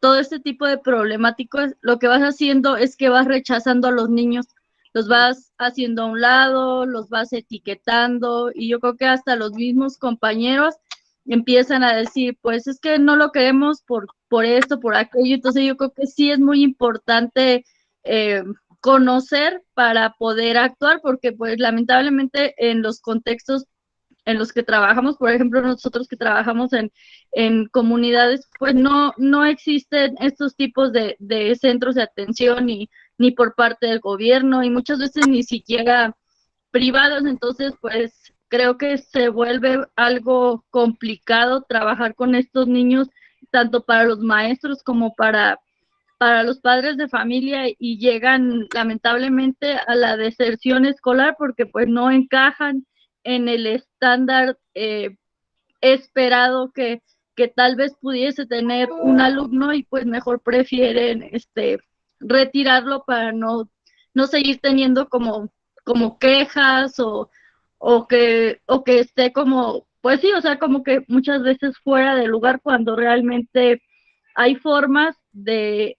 todo este tipo de problemáticas, lo que vas haciendo es que vas rechazando a los niños, los vas haciendo a un lado, los vas etiquetando, y yo creo que hasta los mismos compañeros empiezan a decir, pues es que no lo queremos por esto, por aquello. Entonces yo creo que sí es muy importante conocer para poder actuar, porque pues lamentablemente en los contextos en los que trabajamos, por ejemplo, nosotros que trabajamos en comunidades, pues no existen estos tipos de centros de atención ni por parte del gobierno y muchas veces ni siquiera privados. Entonces pues creo que se vuelve algo complicado trabajar con estos niños, tanto para los maestros como para los padres de familia, y llegan lamentablemente a la deserción escolar porque pues no encajan en el estándar esperado que tal vez pudiese tener un alumno, y pues mejor prefieren retirarlo para no seguir teniendo como quejas o que esté como, pues sí, o sea, como que muchas veces fuera de lugar, cuando realmente hay formas de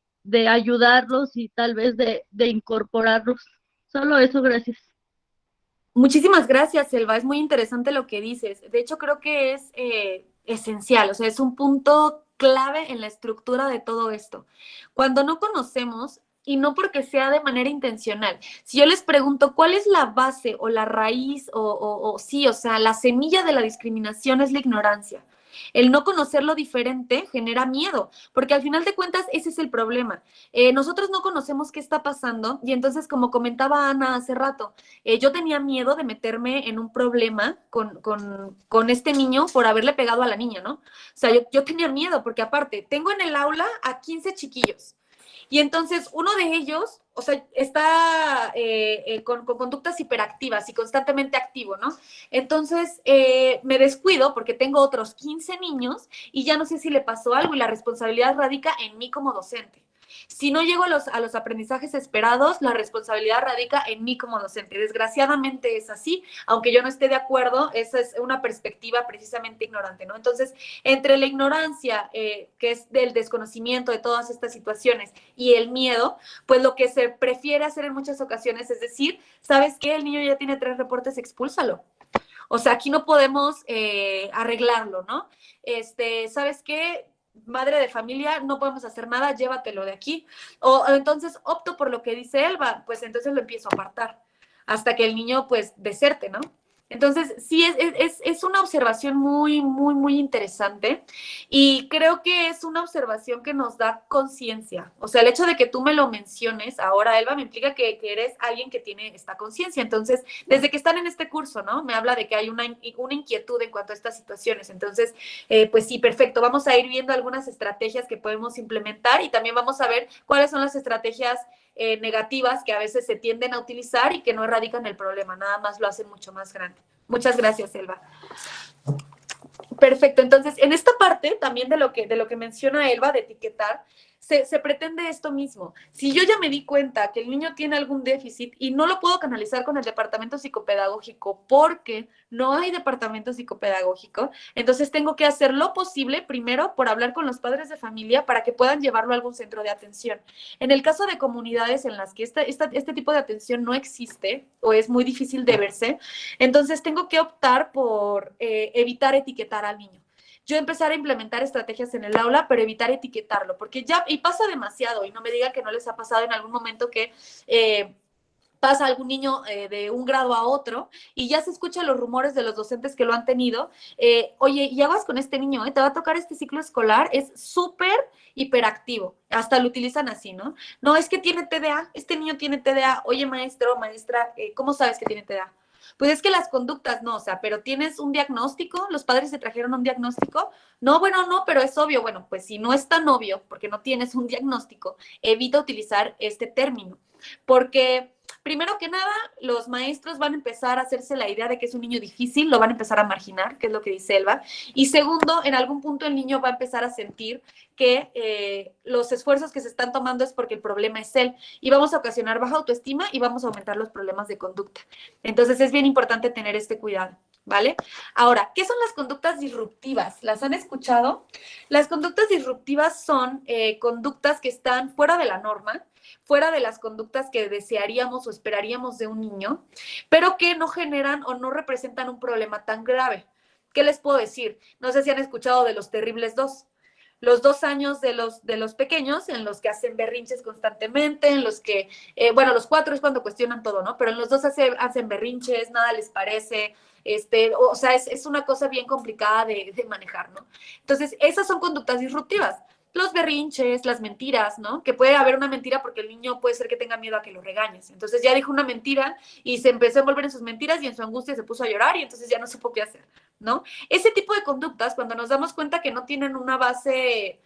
ayudarlos y tal vez de incorporarlos. Solo eso, gracias. Muchísimas gracias, Selva. Es muy interesante lo que dices. De hecho, creo que es esencial, o sea, es un punto clave en la estructura de todo esto. Cuando no conocemos, y no porque sea de manera intencional, si yo les pregunto cuál es la base o la raíz o sí, o sea, la semilla de la discriminación es la ignorancia. El no conocer lo diferente genera miedo, porque al final de cuentas ese es el problema. Nosotros no conocemos qué está pasando y entonces, como comentaba Ana hace rato, yo tenía miedo de meterme en un problema con este niño por haberle pegado a la niña, ¿no? O sea, yo tenía miedo porque aparte tengo en el aula a 15 chiquillos. Y entonces uno de ellos, o sea, está con conductas hiperactivas y constantemente activo, ¿no? Entonces me descuido porque tengo otros 15 niños y ya no sé si le pasó algo y la responsabilidad radica en mí como docente. Si no llego a los aprendizajes esperados, la responsabilidad radica en mí como docente. Desgraciadamente es así, aunque yo no esté de acuerdo, esa es una perspectiva precisamente ignorante, ¿no? Entonces, entre la ignorancia, que es del desconocimiento de todas estas situaciones, y el miedo, pues lo que se prefiere hacer en muchas ocasiones es decir, ¿sabes qué? El niño ya tiene 3 reportes, expúlsalo. O sea, aquí no podemos arreglarlo, ¿no? ¿Sabes qué? Madre de familia, no podemos hacer nada, llévatelo de aquí. O entonces opto por lo que dice Elba, pues entonces lo empiezo a apartar hasta que el niño pues deserte, ¿no? Entonces, sí, es una observación muy, muy, muy interesante y creo que es una observación que nos da conciencia. O sea, el hecho de que tú me lo menciones ahora, Elba, me implica que eres alguien que tiene esta conciencia. Entonces, desde que están en este curso, ¿no? Me habla de que hay una inquietud en cuanto a estas situaciones. Entonces, pues sí, perfecto. Vamos a ir viendo algunas estrategias que podemos implementar y también vamos a ver cuáles son las estrategias negativas que a veces se tienden a utilizar y que no erradican el problema, nada más lo hacen mucho más grande. Muchas gracias, Elba. Perfecto, entonces en esta parte también de lo que menciona Elba, de etiquetar, se pretende esto mismo. Si yo ya me di cuenta que el niño tiene algún déficit y no lo puedo canalizar con el departamento psicopedagógico porque no hay departamento psicopedagógico, entonces tengo que hacer lo posible primero por hablar con los padres de familia para que puedan llevarlo a algún centro de atención. En el caso de comunidades en las que este tipo de atención no existe o es muy difícil de verse, entonces tengo que optar por evitar etiquetar al niño. Yo empezar a implementar estrategias en el aula, pero evitar etiquetarlo, porque ya, y pasa demasiado, y no me digan que no les ha pasado en algún momento que pasa algún niño de un grado a otro y ya se escuchan los rumores de los docentes que lo han tenido. Oye, y aguas con este niño, te va a tocar este ciclo escolar, es súper hiperactivo, hasta lo utilizan así, ¿no? No, es que tiene TDA, este niño tiene TDA. Oye, maestro, maestra, ¿cómo sabes que tiene TDA? Pues es que las conductas no, o sea, pero tienes un diagnóstico, los padres se trajeron un diagnóstico. No, bueno, no, pero es obvio. Bueno, pues si no es tan obvio, porque no tienes un diagnóstico, evita utilizar este término. Porque, primero que nada, los maestros van a empezar a hacerse la idea de que es un niño difícil, lo van a empezar a marginar, que es lo que dice Elba. Y segundo, en algún punto el niño va a empezar a sentir que los esfuerzos que se están tomando es porque el problema es él. Y vamos a ocasionar baja autoestima y vamos a aumentar los problemas de conducta. Entonces es bien importante tener este cuidado, ¿vale? Ahora, ¿qué son las conductas disruptivas? ¿Las han escuchado? Las conductas disruptivas son conductas que están fuera de la norma, fuera de las conductas que desearíamos o esperaríamos de un niño, pero que no generan o no representan un problema tan grave. ¿Qué les puedo decir? No sé si han escuchado de los terribles 2. Los 2 años de los pequeños en los que hacen berrinches constantemente, en los que, bueno, los 4 es cuando cuestionan todo, ¿no? Pero en los 2 hacen berrinches, nada les parece, o sea, es una cosa bien complicada de manejar, ¿no? Entonces, esas son conductas disruptivas. Los berrinches, las mentiras, ¿no? Que puede haber una mentira porque el niño puede ser que tenga miedo a que lo regañes. Entonces ya dijo una mentira y se empezó a envolver en sus mentiras y en su angustia se puso a llorar y entonces ya no supo qué hacer, ¿no? Ese tipo de conductas, cuando nos damos cuenta que no tienen una base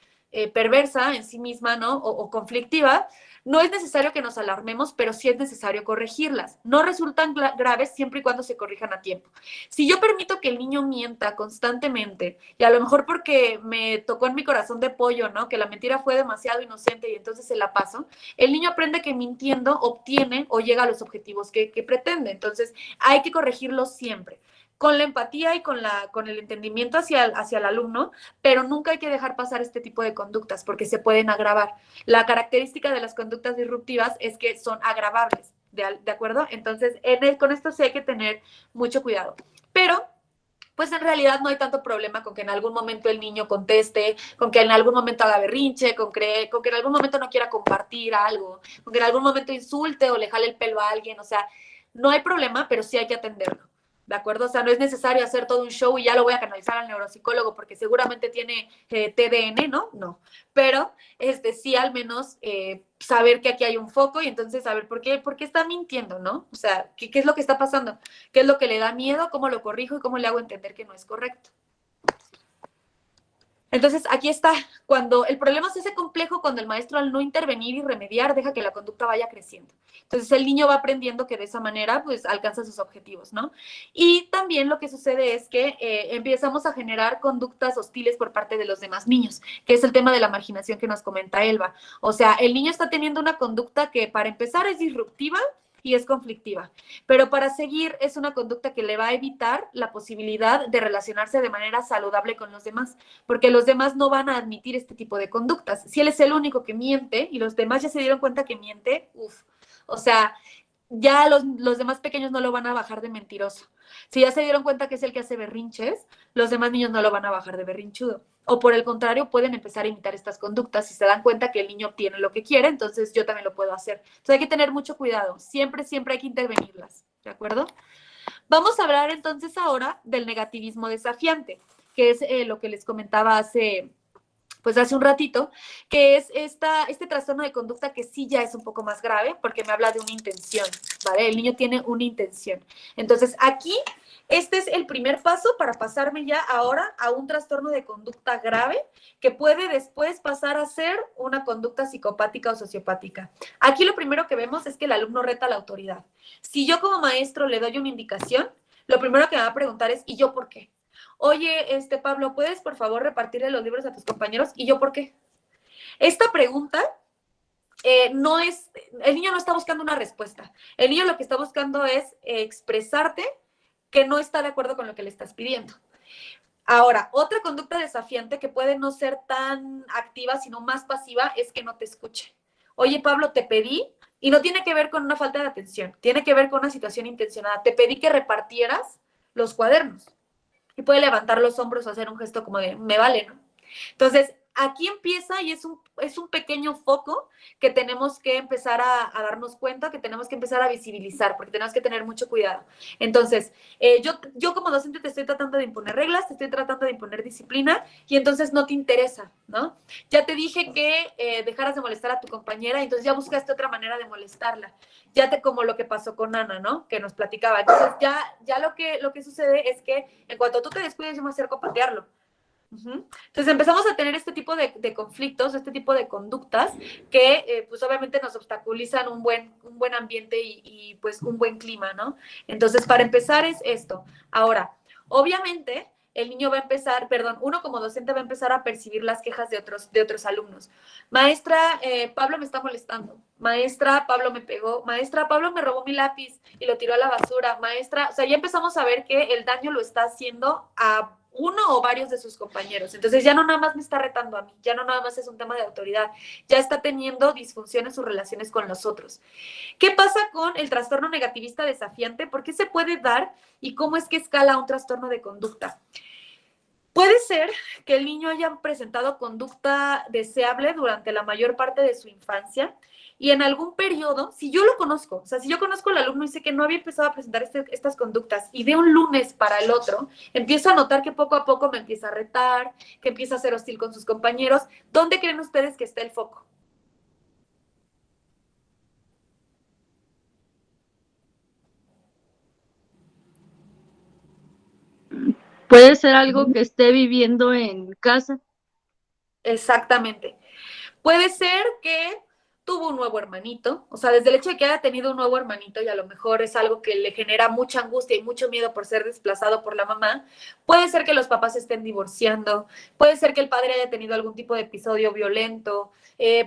perversa en sí misma, ¿no? O conflictiva, no es necesario que nos alarmemos, pero sí es necesario corregirlas. No resultan graves siempre y cuando se corrijan a tiempo. Si yo permito que el niño mienta constantemente, y a lo mejor porque me tocó en mi corazón de pollo, ¿no? Que la mentira fue demasiado inocente y entonces se la paso, el niño aprende que mintiendo obtiene o llega a los objetivos que pretende. Entonces, hay que corregirlo siempre, con la empatía y con el entendimiento hacia el alumno, pero nunca hay que dejar pasar este tipo de conductas porque se pueden agravar. La característica de las conductas disruptivas es que son agravables, ¿de acuerdo? Entonces, con esto sí hay que tener mucho cuidado. Pero, pues en realidad no hay tanto problema con que en algún momento el niño conteste, con que en algún momento haga berrinche, con que en algún momento no quiera compartir algo, con que en algún momento insulte o le jale el pelo a alguien. O sea, no hay problema, pero sí hay que atenderlo. ¿De acuerdo? O sea, no es necesario hacer todo un show y ya lo voy a canalizar al neuropsicólogo porque seguramente tiene TDN, ¿no? No. Pero sí al menos saber que aquí hay un foco y entonces saber por qué está mintiendo, ¿no? O sea, ¿qué es lo que está pasando? ¿Qué es lo que le da miedo? ¿Cómo lo corrijo? ¿Y cómo le hago entender que no es correcto? Entonces, aquí está, cuando el problema se hace complejo, cuando el maestro al no intervenir y remediar deja que la conducta vaya creciendo. Entonces, el niño va aprendiendo que de esa manera, pues, alcanza sus objetivos, ¿no? Y también lo que sucede es que empezamos a generar conductas hostiles por parte de los demás niños, que es el tema de la marginación que nos comenta Elba. O sea, el niño está teniendo una conducta que, para empezar, es disruptiva, y es conflictiva, pero para seguir es una conducta que le va a evitar la posibilidad de relacionarse de manera saludable con los demás, porque los demás no van a admitir este tipo de conductas. Si él es el único que miente y los demás ya se dieron cuenta que miente, o sea, ya los demás pequeños no lo van a bajar de mentiroso. Si ya se dieron cuenta que es el que hace berrinches, los demás niños no lo van a bajar de berrinchudo. O por el contrario, pueden empezar a imitar estas conductas. Si se dan cuenta que el niño obtiene lo que quiere, entonces yo también lo puedo hacer. Entonces hay que tener mucho cuidado. Siempre, siempre hay que intervenirlas. ¿De acuerdo? Vamos a hablar entonces ahora del negativismo desafiante, que es lo que les comentaba hace un ratito, que es este trastorno de conducta que sí ya es un poco más grave, porque me habla de una intención, ¿vale? El niño tiene una intención. Entonces, aquí, este es el primer paso para pasarme ya ahora a un trastorno de conducta grave, que puede después pasar a ser una conducta psicopática o sociopática. Aquí lo primero que vemos es que el alumno reta a la autoridad. Si yo como maestro le doy una indicación, lo primero que me va a preguntar es, ¿y yo por qué? Oye, Pablo, ¿puedes por favor repartirle los libros a tus compañeros? ¿Y yo por qué? Esta pregunta el niño no está buscando una respuesta. El niño lo que está buscando es expresarte que no está de acuerdo con lo que le estás pidiendo. Ahora, otra conducta desafiante que puede no ser tan activa, sino más pasiva, es que no te escuche. Oye, Pablo, te pedí, y no tiene que ver con una falta de atención, tiene que ver con una situación intencionada. Te pedí que repartieras los cuadernos. Y puede levantar los hombros o hacer un gesto como de, me vale, ¿no? Entonces, aquí empieza y es un pequeño foco que tenemos que empezar a darnos cuenta, que tenemos que empezar a visibilizar, porque tenemos que tener mucho cuidado. Entonces, yo como docente te estoy tratando de imponer reglas, te estoy tratando de imponer disciplina, y entonces no te interesa, ¿no? Ya te dije que dejaras de molestar a tu compañera, y entonces ya buscaste otra manera de molestarla. Como lo que pasó con Ana, ¿no? Que nos platicaba. Entonces, ya lo que sucede es que en cuanto tú te descuides, yo me acerco a patearlo. Entonces empezamos a tener este tipo de conflictos, este tipo de conductas que pues obviamente nos obstaculizan un buen ambiente y pues un buen clima, ¿no? Entonces para empezar es esto. Ahora, obviamente el niño va a empezar, uno como docente va a empezar a percibir las quejas de otros alumnos. Maestra, Pablo me está molestando. Maestra, Pablo me pegó. Maestra, Pablo me robó mi lápiz y lo tiró a la basura. Maestra, o sea, ya empezamos a ver que el daño lo está haciendo a uno o varios de sus compañeros. Entonces ya no nada más me está retando a mí, ya no nada más es un tema de autoridad, ya está teniendo disfunción en sus relaciones con los otros. ¿Qué pasa con el trastorno negativista desafiante? ¿Por qué se puede dar y cómo es que escala un trastorno de conducta? Puede ser que el niño haya presentado conducta deseable durante la mayor parte de su infancia y en algún periodo, si yo lo conozco, o sea, si yo conozco al alumno y sé que no había empezado a presentar estas conductas y de un lunes para el otro, empiezo a notar que poco a poco me empieza a retar, que empieza a ser hostil con sus compañeros. ¿Dónde creen ustedes que está el foco? Puede ser algo que esté viviendo en casa. Exactamente. Puede ser que tuvo un nuevo hermanito, o sea, desde el hecho de que haya tenido un nuevo hermanito y a lo mejor es algo que le genera mucha angustia y mucho miedo por ser desplazado por la mamá, puede ser que los papás se estén divorciando, puede ser que el padre haya tenido algún tipo de episodio violento,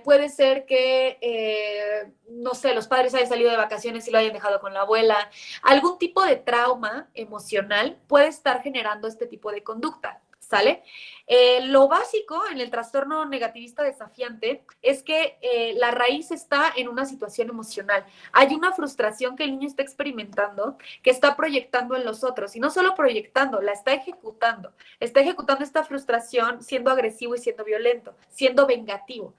puede ser que, no sé, los padres hayan salido de vacaciones y lo hayan dejado con la abuela. Algún tipo de trauma emocional puede estar generando este tipo de conducta, ¿sale? Lo básico en el trastorno negativista desafiante es que la raíz está en una situación emocional. Hay una frustración que el niño está experimentando, que está proyectando en los otros, y no solo proyectando, la está ejecutando. Está ejecutando esta frustración siendo agresivo y siendo violento, siendo vengativo.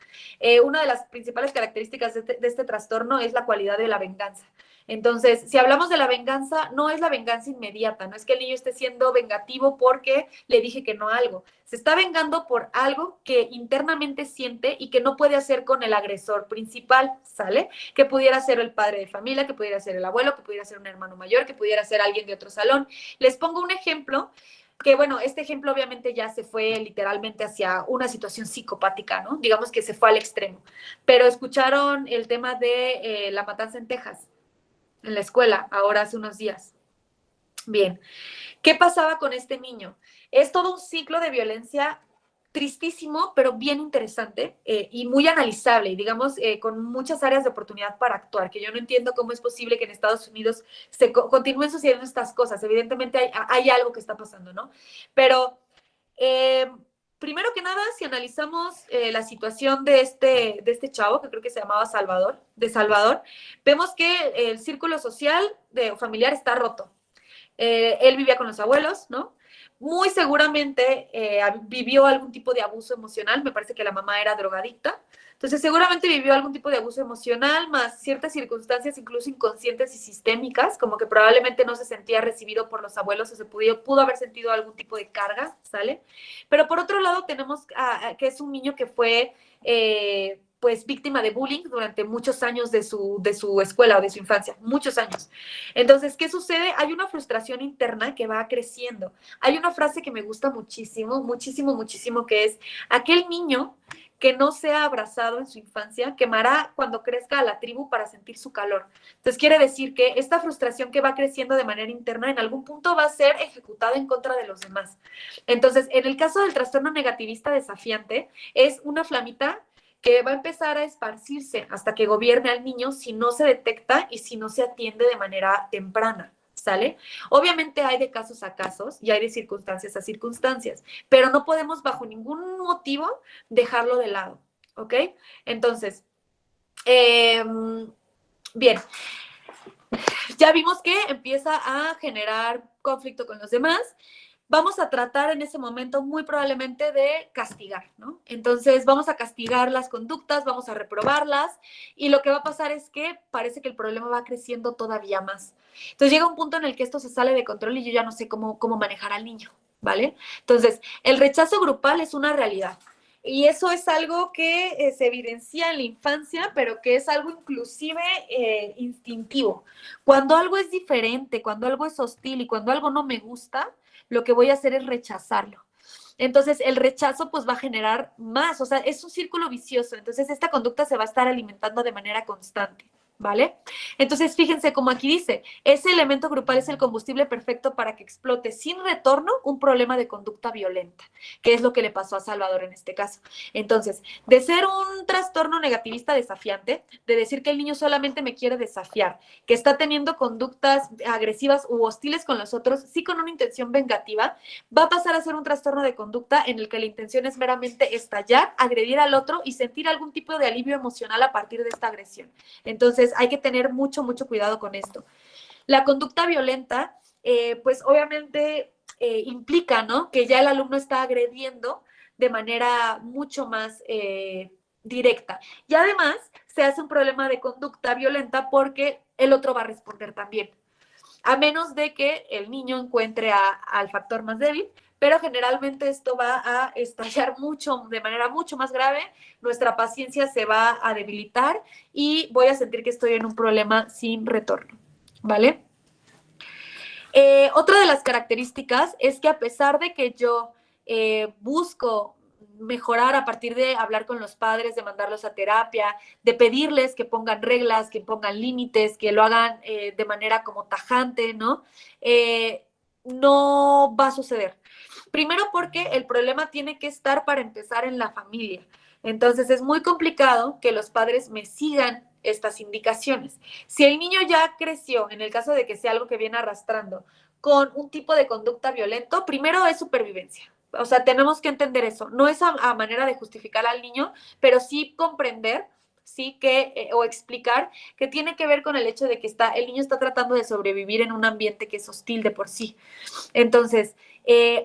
Una de las principales características de este trastorno es la cualidad de la venganza. Entonces, si hablamos de la venganza, no es la venganza inmediata, no es que el niño esté siendo vengativo porque le dije que no a algo. Se está vengando por algo que internamente siente y que no puede hacer con el agresor principal, ¿sale? Que pudiera ser el padre de familia, que pudiera ser el abuelo, que pudiera ser un hermano mayor, que pudiera ser alguien de otro salón. Les pongo un ejemplo que, bueno, este ejemplo obviamente ya se fue literalmente hacia una situación psicopática, ¿no? Digamos que se fue al extremo. Pero escucharon el tema de la matanza en Texas, en la escuela, ahora hace unos días. Bien, ¿qué pasaba con este niño? Es todo un ciclo de violencia tristísimo, pero bien interesante y muy analizable, y digamos, con muchas áreas de oportunidad para actuar, que yo no entiendo cómo es posible que en Estados Unidos se continúen sucediendo estas cosas. Evidentemente hay algo que está pasando, ¿no? Pero primero que nada, si analizamos la situación de este chavo, que creo que se llamaba Salvador, vemos que el círculo social familiar está roto. Él vivía con los abuelos, ¿no? Muy seguramente vivió algún tipo de abuso emocional. Me parece que la mamá era drogadicta, Entonces, seguramente vivió algún tipo de abuso emocional, más ciertas circunstancias incluso inconscientes y sistémicas, como que probablemente no se sentía recibido por los abuelos o pudo haber sentido algún tipo de carga, ¿sale? Pero por otro lado tenemos que es un niño que fue pues víctima de bullying durante muchos años de su escuela o de su infancia, muchos años. Entonces, ¿qué sucede? Hay una frustración interna que va creciendo. Hay una frase que me gusta muchísimo, muchísimo, muchísimo, que es: aquel niño que no sea abrazado en su infancia quemará cuando crezca a la tribu para sentir su calor. Entonces quiere decir que esta frustración que va creciendo de manera interna en algún punto va a ser ejecutada en contra de los demás. Entonces, en el caso del trastorno negativista desafiante, es una flamita que va a empezar a esparcirse hasta que gobierne al niño si no se detecta y si no se atiende de manera temprana, ¿sale? Obviamente hay de casos a casos y hay de circunstancias a circunstancias, pero no podemos bajo ningún motivo dejarlo de lado, ¿ok? Entonces, bien, ya vimos que empieza a generar conflicto con los demás. Vamos a tratar en ese momento muy probablemente de castigar, ¿no? Entonces vamos a castigar las conductas, vamos a reprobarlas y lo que va a pasar es que parece que el problema va creciendo todavía más. Entonces llega un punto en el que esto se sale de control y yo ya no sé cómo manejar al niño, ¿vale? Entonces, el rechazo grupal es una realidad. Y eso es algo que se evidencia en la infancia, pero que es algo inclusive instintivo. Cuando algo es diferente, cuando algo es hostil y cuando algo no me gusta, lo que voy a hacer es rechazarlo. Entonces, el rechazo pues va a generar más, o sea, es un círculo vicioso. Entonces, esta conducta se va a estar alimentando de manera constante, ¿vale? Entonces, fíjense como aquí dice, ese elemento grupal es el combustible perfecto para que explote sin retorno un problema de conducta violenta, que es lo que le pasó a Salvador en este caso. Entonces, de ser un trastorno negativista desafiante, de decir que el niño solamente me quiere desafiar, que está teniendo conductas agresivas u hostiles con los otros, sí con una intención vengativa, va a pasar a ser un trastorno de conducta en el que la intención es meramente estallar, agredir al otro y sentir algún tipo de alivio emocional a partir de esta agresión. Entonces, hay que tener mucho, mucho cuidado con esto. La conducta violenta, pues obviamente implica, ¿no?, que ya el alumno está agrediendo de manera mucho más directa. Y además se hace un problema de conducta violenta porque el otro va a responder también. A menos de que el niño encuentre al factor más débil, pero generalmente esto va a estallar de manera mucho más grave, nuestra paciencia se va a debilitar y voy a sentir que estoy en un problema sin retorno, ¿vale? Otra de las características es que a pesar de que yo busco mejorar a partir de hablar con los padres, de mandarlos a terapia, de pedirles que pongan reglas, que pongan límites, que lo hagan de manera como tajante, ¿no? No va a suceder. Primero porque el problema tiene que estar para empezar en la familia. Entonces es muy complicado que los padres me sigan estas indicaciones. Si el niño ya creció, en el caso de que sea algo que viene arrastrando, con un tipo de conducta violento, primero es supervivencia. O sea, tenemos que entender eso. No es a manera de justificar al niño, pero sí comprender, sí que, o explicar que tiene que ver con el hecho de que el niño está tratando de sobrevivir en un ambiente que es hostil de por sí. Entonces,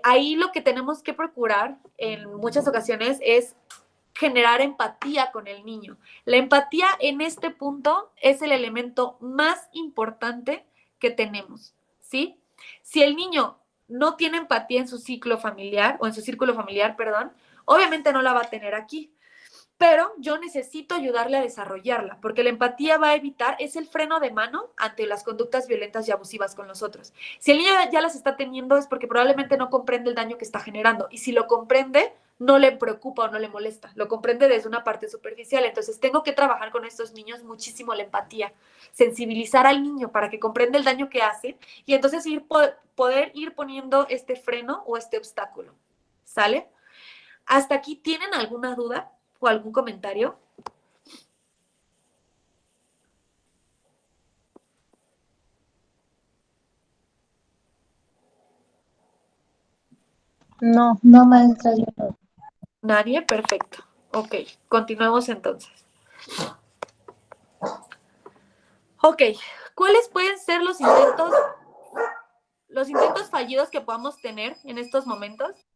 ahí lo que tenemos que procurar en muchas ocasiones es generar empatía con el niño. La empatía en este punto es el elemento más importante que tenemos, ¿sí? Si el niño no tiene empatía en su ciclo familiar, o en su círculo familiar, perdón, obviamente no la va a tener aquí. Pero yo necesito ayudarle a desarrollarla, porque la empatía va a evitar, es el freno de mano ante las conductas violentas y abusivas con los otros. Si el niño ya las está teniendo es porque probablemente no comprende el daño que está generando, y si lo comprende, no le preocupa o no le molesta, lo comprende desde una parte superficial. Entonces tengo que trabajar con estos niños muchísimo la empatía, sensibilizar al niño para que comprenda el daño que hace, y entonces poder ir poniendo este freno o este obstáculo, ¿sale? ¿Hasta aquí tienen alguna duda o algún comentario? No. No, maestra, yo no. Nadie, perfecto. Ok, continuemos entonces. Ok, ¿cuáles pueden ser los intentos fallidos que podamos tener en estos momentos?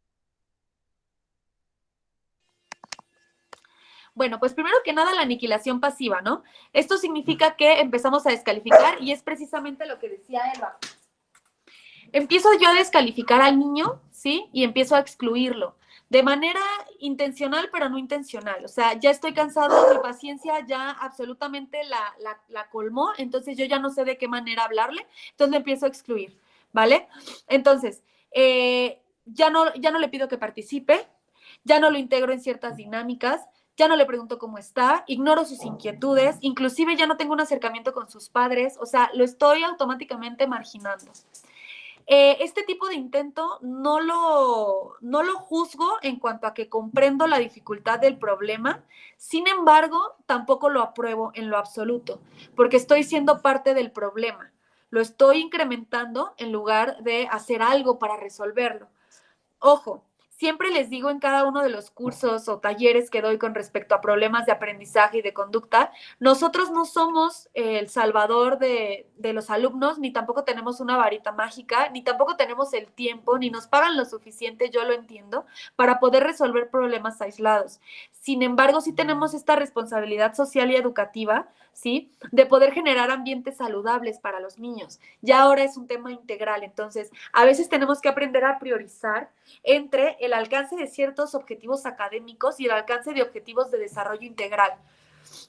Bueno, pues primero que nada la aniquilación pasiva, ¿no? Esto significa que empezamos a descalificar y es precisamente lo que decía Eva. Empiezo yo a descalificar al niño, ¿sí? Y empiezo a excluirlo de manera intencional, pero no intencional. O sea, ya estoy cansado, mi paciencia ya absolutamente la colmó, entonces yo ya no sé de qué manera hablarle, entonces le empiezo a excluir, ¿vale? Entonces, ya no le pido que participe, ya no lo integro en ciertas dinámicas, ya no le pregunto cómo está, ignoro sus inquietudes, inclusive ya no tengo un acercamiento con sus padres, o sea, lo estoy automáticamente marginando. Este tipo de intento no lo juzgo en cuanto a que comprendo la dificultad del problema, sin embargo, tampoco lo apruebo en lo absoluto, porque estoy siendo parte del problema, lo estoy incrementando en lugar de hacer algo para resolverlo. Ojo, siempre les digo en cada uno de los cursos o talleres que doy con respecto a problemas de aprendizaje y de conducta, nosotros no somos el salvador de los alumnos, ni tampoco tenemos una varita mágica, ni tampoco tenemos el tiempo, ni nos pagan lo suficiente, yo lo entiendo, para poder resolver problemas aislados. Sin embargo, sí tenemos esta responsabilidad social y educativa, ¿sí? De poder generar ambientes saludables para los niños. Ya ahora es un tema integral, entonces a veces tenemos que aprender a priorizar entre el alcance de ciertos objetivos académicos y el alcance de objetivos de desarrollo integral.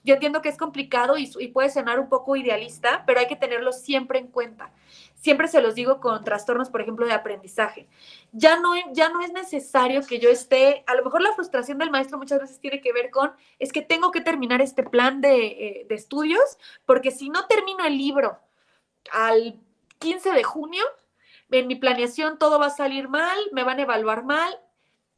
Yo entiendo que es complicado y puede sonar un poco idealista, pero hay que tenerlo siempre en cuenta. Siempre se los digo con trastornos, por ejemplo, de aprendizaje. Ya no es necesario que yo esté, a lo mejor la frustración del maestro muchas veces tiene que ver con, es que tengo que terminar este plan de estudios, porque si no termino el libro al 15 de junio, en mi planeación todo va a salir mal, me van a evaluar mal.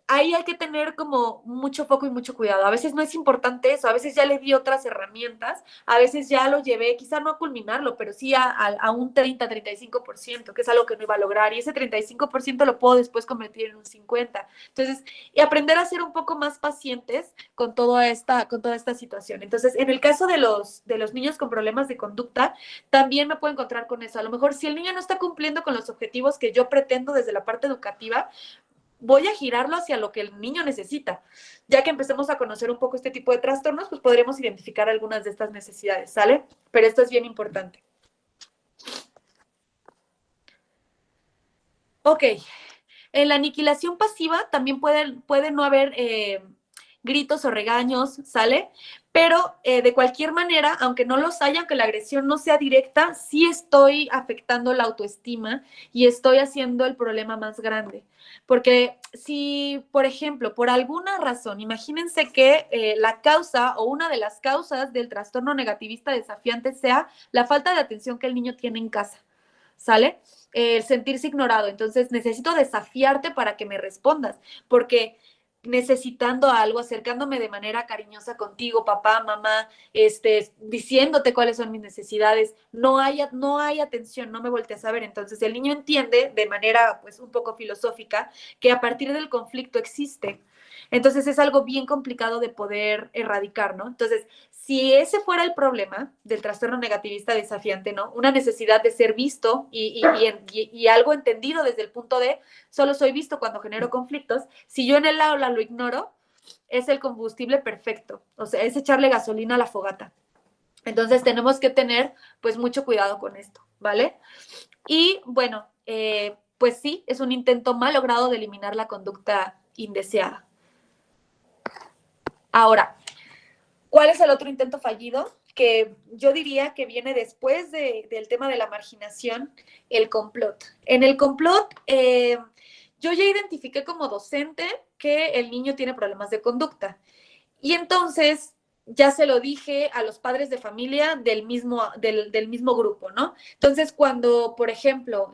Ahí hay que tener como mucho foco y mucho cuidado. A veces no es importante eso, a veces ya le di otras herramientas, a veces ya lo llevé, quizá no a culminarlo, pero sí a un 30-35%, que es algo que no iba a lograr, y ese 35% lo puedo después convertir en un 50%. Entonces, y aprender a ser un poco más pacientes con toda esta situación. Entonces, en el caso de los niños con problemas de conducta, también me puedo encontrar con eso. A lo mejor si el niño no está cumpliendo con los objetivos que yo pretendo desde la parte educativa, voy a girarlo hacia lo que el niño necesita. Ya que empecemos a conocer un poco este tipo de trastornos, pues podremos identificar algunas de estas necesidades, ¿sale? Pero esto es bien importante. Ok. En la aniquilación pasiva también puede no haber gritos o regaños, ¿sale? Pero de cualquier manera, aunque no los haya, aunque la agresión no sea directa, sí estoy afectando la autoestima y estoy haciendo el problema más grande. Porque si, por ejemplo, por alguna razón, imagínense que la causa o una de las causas del trastorno negativista desafiante sea la falta de atención que el niño tiene en casa, ¿sale? El sentirse ignorado. Entonces, necesito desafiarte para que me respondas, porque necesitando algo, acercándome de manera cariñosa contigo, papá, mamá, diciéndote cuáles son mis necesidades, no hay atención, no me volteas a ver. Entonces el niño entiende de manera pues un poco filosófica que a partir del conflicto existe. Entonces es algo bien complicado de poder erradicar, ¿no? Entonces, si ese fuera el problema del trastorno negativista desafiante, ¿no? Una necesidad de ser visto y algo entendido desde el punto de solo soy visto cuando genero conflictos, si yo en el aula lo ignoro, es el combustible perfecto, o sea, es echarle gasolina a la fogata. Entonces tenemos que tener pues mucho cuidado con esto, ¿vale? Y bueno, pues sí, es un intento mal logrado de eliminar la conducta indeseada. Ahora, ¿cuál es el otro intento fallido? Que yo diría que viene después del tema de la marginación, el complot. En el complot, yo ya identifiqué como docente que el niño tiene problemas de conducta. Y entonces ya se lo dije a los padres de familia del mismo grupo, ¿no? Entonces, cuando, por ejemplo,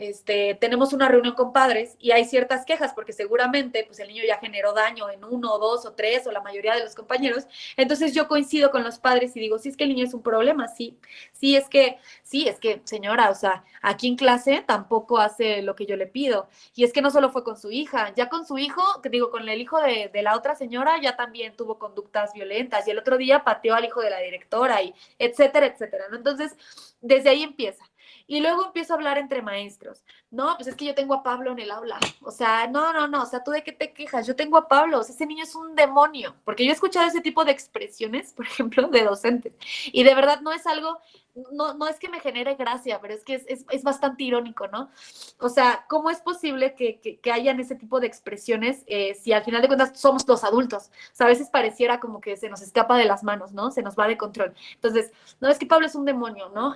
tenemos una reunión con padres y hay ciertas quejas, porque seguramente pues, el niño ya generó daño en 1, 2 o 3 o la mayoría de los compañeros, entonces yo coincido con los padres y digo, sí, es que el niño es un problema, sí, es que, señora, o sea, aquí en clase tampoco hace lo que yo le pido. Y es que no solo fue con su hija, ya con su hijo, con el hijo de la otra señora, ya también tuvo conductas violentas. Y el otro día pateó al hijo de la directora y etcétera, etcétera, ¿no? Entonces, desde ahí empieza. Y luego empiezo a hablar entre maestros. no, pues es que yo tengo a Pablo en el aula. O sea, no, o sea, ¿tú de qué te quejas? Yo tengo a Pablo, o sea, ese niño es un demonio. Porque yo he escuchado ese tipo de expresiones, por ejemplo, de docentes. Y de verdad no es algo, no es que me genere gracia, pero es que es bastante irónico, ¿no? O sea, ¿cómo es posible que hayan ese tipo de expresiones si al final de cuentas somos los adultos? O sea, a veces pareciera como que se nos escapa de las manos, ¿no? Se nos va de control. Entonces, no, es que Pablo es un demonio, ¿no?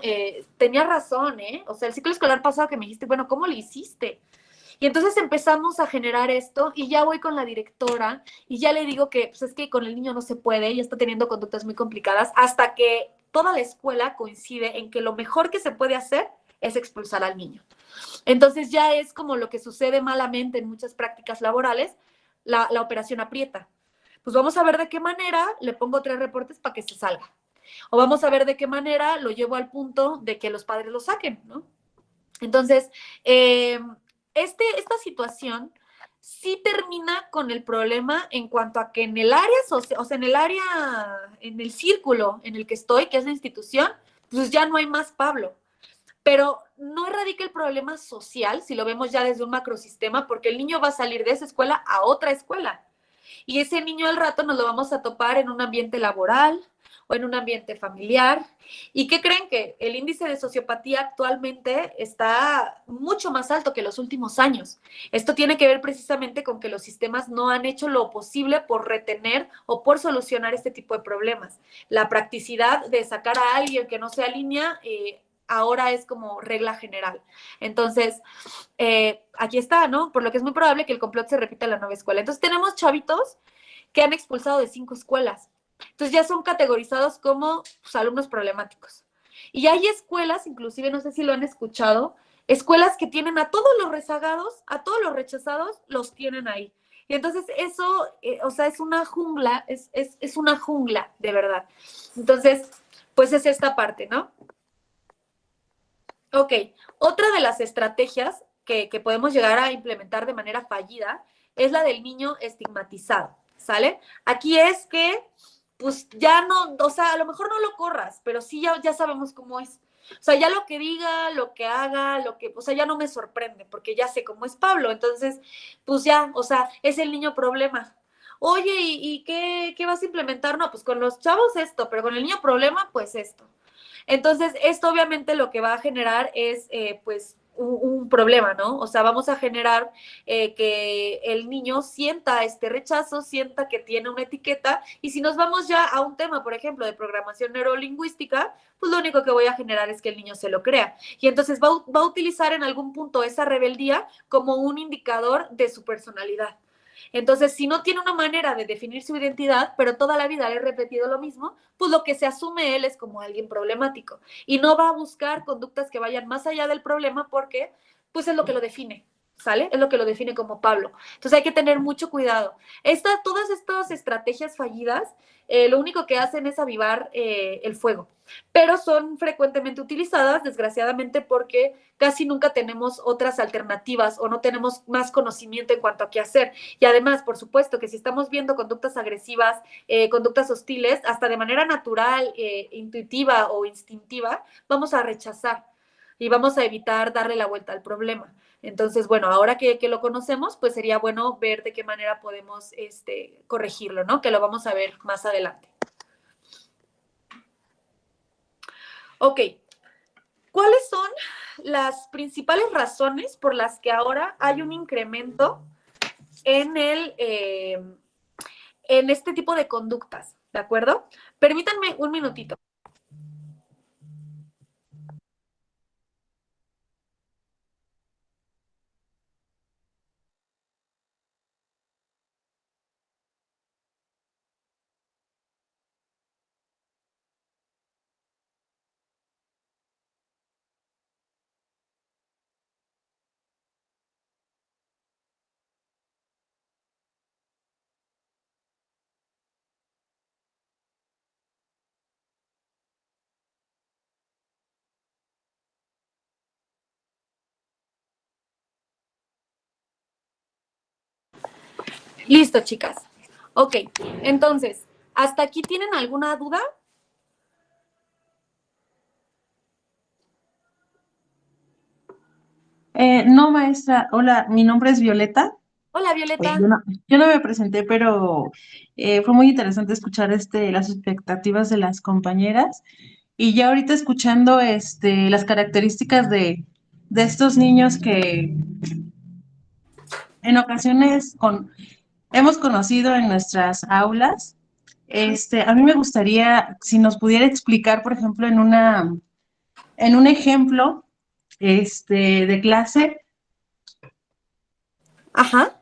Tenía razón, ¿eh? O sea, el ciclo escolar pasado que me dijiste, bueno, ¿cómo le hiciste? Y entonces empezamos a generar esto y ya voy con la directora y ya le digo que, pues es que con el niño no se puede, ya está teniendo conductas muy complicadas, hasta que toda la escuela coincide en que lo mejor que se puede hacer es expulsar al niño. Entonces ya es como lo que sucede malamente en muchas prácticas laborales, la operación aprieta. Pues vamos a ver de qué manera le pongo 3 reportes para que se salga. O vamos a ver de qué manera lo llevo al punto de que los padres lo saquen, ¿no? Entonces, esta situación sí termina con el problema en cuanto a que en el área social, o sea, en el área, en el círculo en el que estoy, que es la institución, pues ya no hay más Pablo. Pero no radica el problema social, si lo vemos ya desde un macrosistema, porque el niño va a salir de esa escuela a otra escuela. Y ese niño al rato nos lo vamos a topar en un ambiente laboral o en un ambiente familiar. ¿Y qué creen? Que el índice de sociopatía actualmente está mucho más alto que los últimos años. Esto tiene que ver precisamente con que los sistemas no han hecho lo posible por retener o por solucionar este tipo de problemas. La practicidad de sacar a alguien que no se alinea ahora es como regla general. Entonces, aquí está, ¿no? Por lo que es muy probable que el complot se repita en la nueva escuela. Entonces, tenemos chavitos que han expulsado de 5 escuelas. Entonces, ya son categorizados como pues, alumnos problemáticos. Y hay escuelas, inclusive, no sé si lo han escuchado, escuelas que tienen a todos los rezagados, a todos los rechazados, los tienen ahí. Y entonces eso, o sea, es una jungla, es una jungla, de verdad. Entonces, pues es esta parte, ¿no? Ok, otra de las estrategias que podemos llegar a implementar de manera fallida es la del niño estigmatizado, ¿sale? Aquí es que, pues ya no, o sea, a lo mejor no lo corras, pero sí ya sabemos cómo es. O sea, ya lo que diga, lo que haga, o sea, ya no me sorprende, porque ya sé cómo es Pablo. Entonces, pues ya, o sea, es el niño problema. Oye, ¿y qué vas a implementar? No, pues con los chavos esto, pero con el niño problema, pues esto. Entonces, esto obviamente lo que va a generar es, pues, un problema, ¿no? O sea, vamos a generar que el niño sienta este rechazo, sienta que tiene una etiqueta, y si nos vamos ya a un tema, por ejemplo, de programación neurolingüística, pues lo único que voy a generar es que el niño se lo crea. Y entonces va a utilizar en algún punto esa rebeldía como un indicador de su personalidad. Entonces, si no tiene una manera de definir su identidad, pero toda la vida le he repetido lo mismo, pues lo que se asume él es como alguien problemático y no va a buscar conductas que vayan más allá del problema porque pues es lo que lo define. ¿Sale? Es lo que lo define como Pablo. Entonces hay que tener mucho cuidado. Todas estas estrategias fallidas, lo único que hacen es avivar el fuego, pero son frecuentemente utilizadas, desgraciadamente, porque casi nunca tenemos otras alternativas o no tenemos más conocimiento en cuanto a qué hacer. Y además, por supuesto, que si estamos viendo conductas agresivas, conductas hostiles, hasta de manera natural, intuitiva o instintiva, vamos a rechazar y vamos a evitar darle la vuelta al problema. Entonces, bueno, ahora que lo conocemos, pues sería bueno ver de qué manera podemos corregirlo, ¿no? Que lo vamos a ver más adelante. Ok, ¿cuáles son las principales razones por las que ahora hay un incremento en este tipo de conductas? ¿De acuerdo? Permítanme un minutito. Listo, chicas. Ok, entonces, ¿hasta aquí tienen alguna duda? No, maestra. Hola, mi nombre es Violeta. Hola, Violeta. Yo no me presenté, pero fue muy interesante escuchar las expectativas de las compañeras. Y ya ahorita escuchando las características de estos niños que en ocasiones hemos conocido en nuestras aulas. A mí me gustaría, si nos pudiera explicar, por ejemplo, en un ejemplo de clase, Ajá.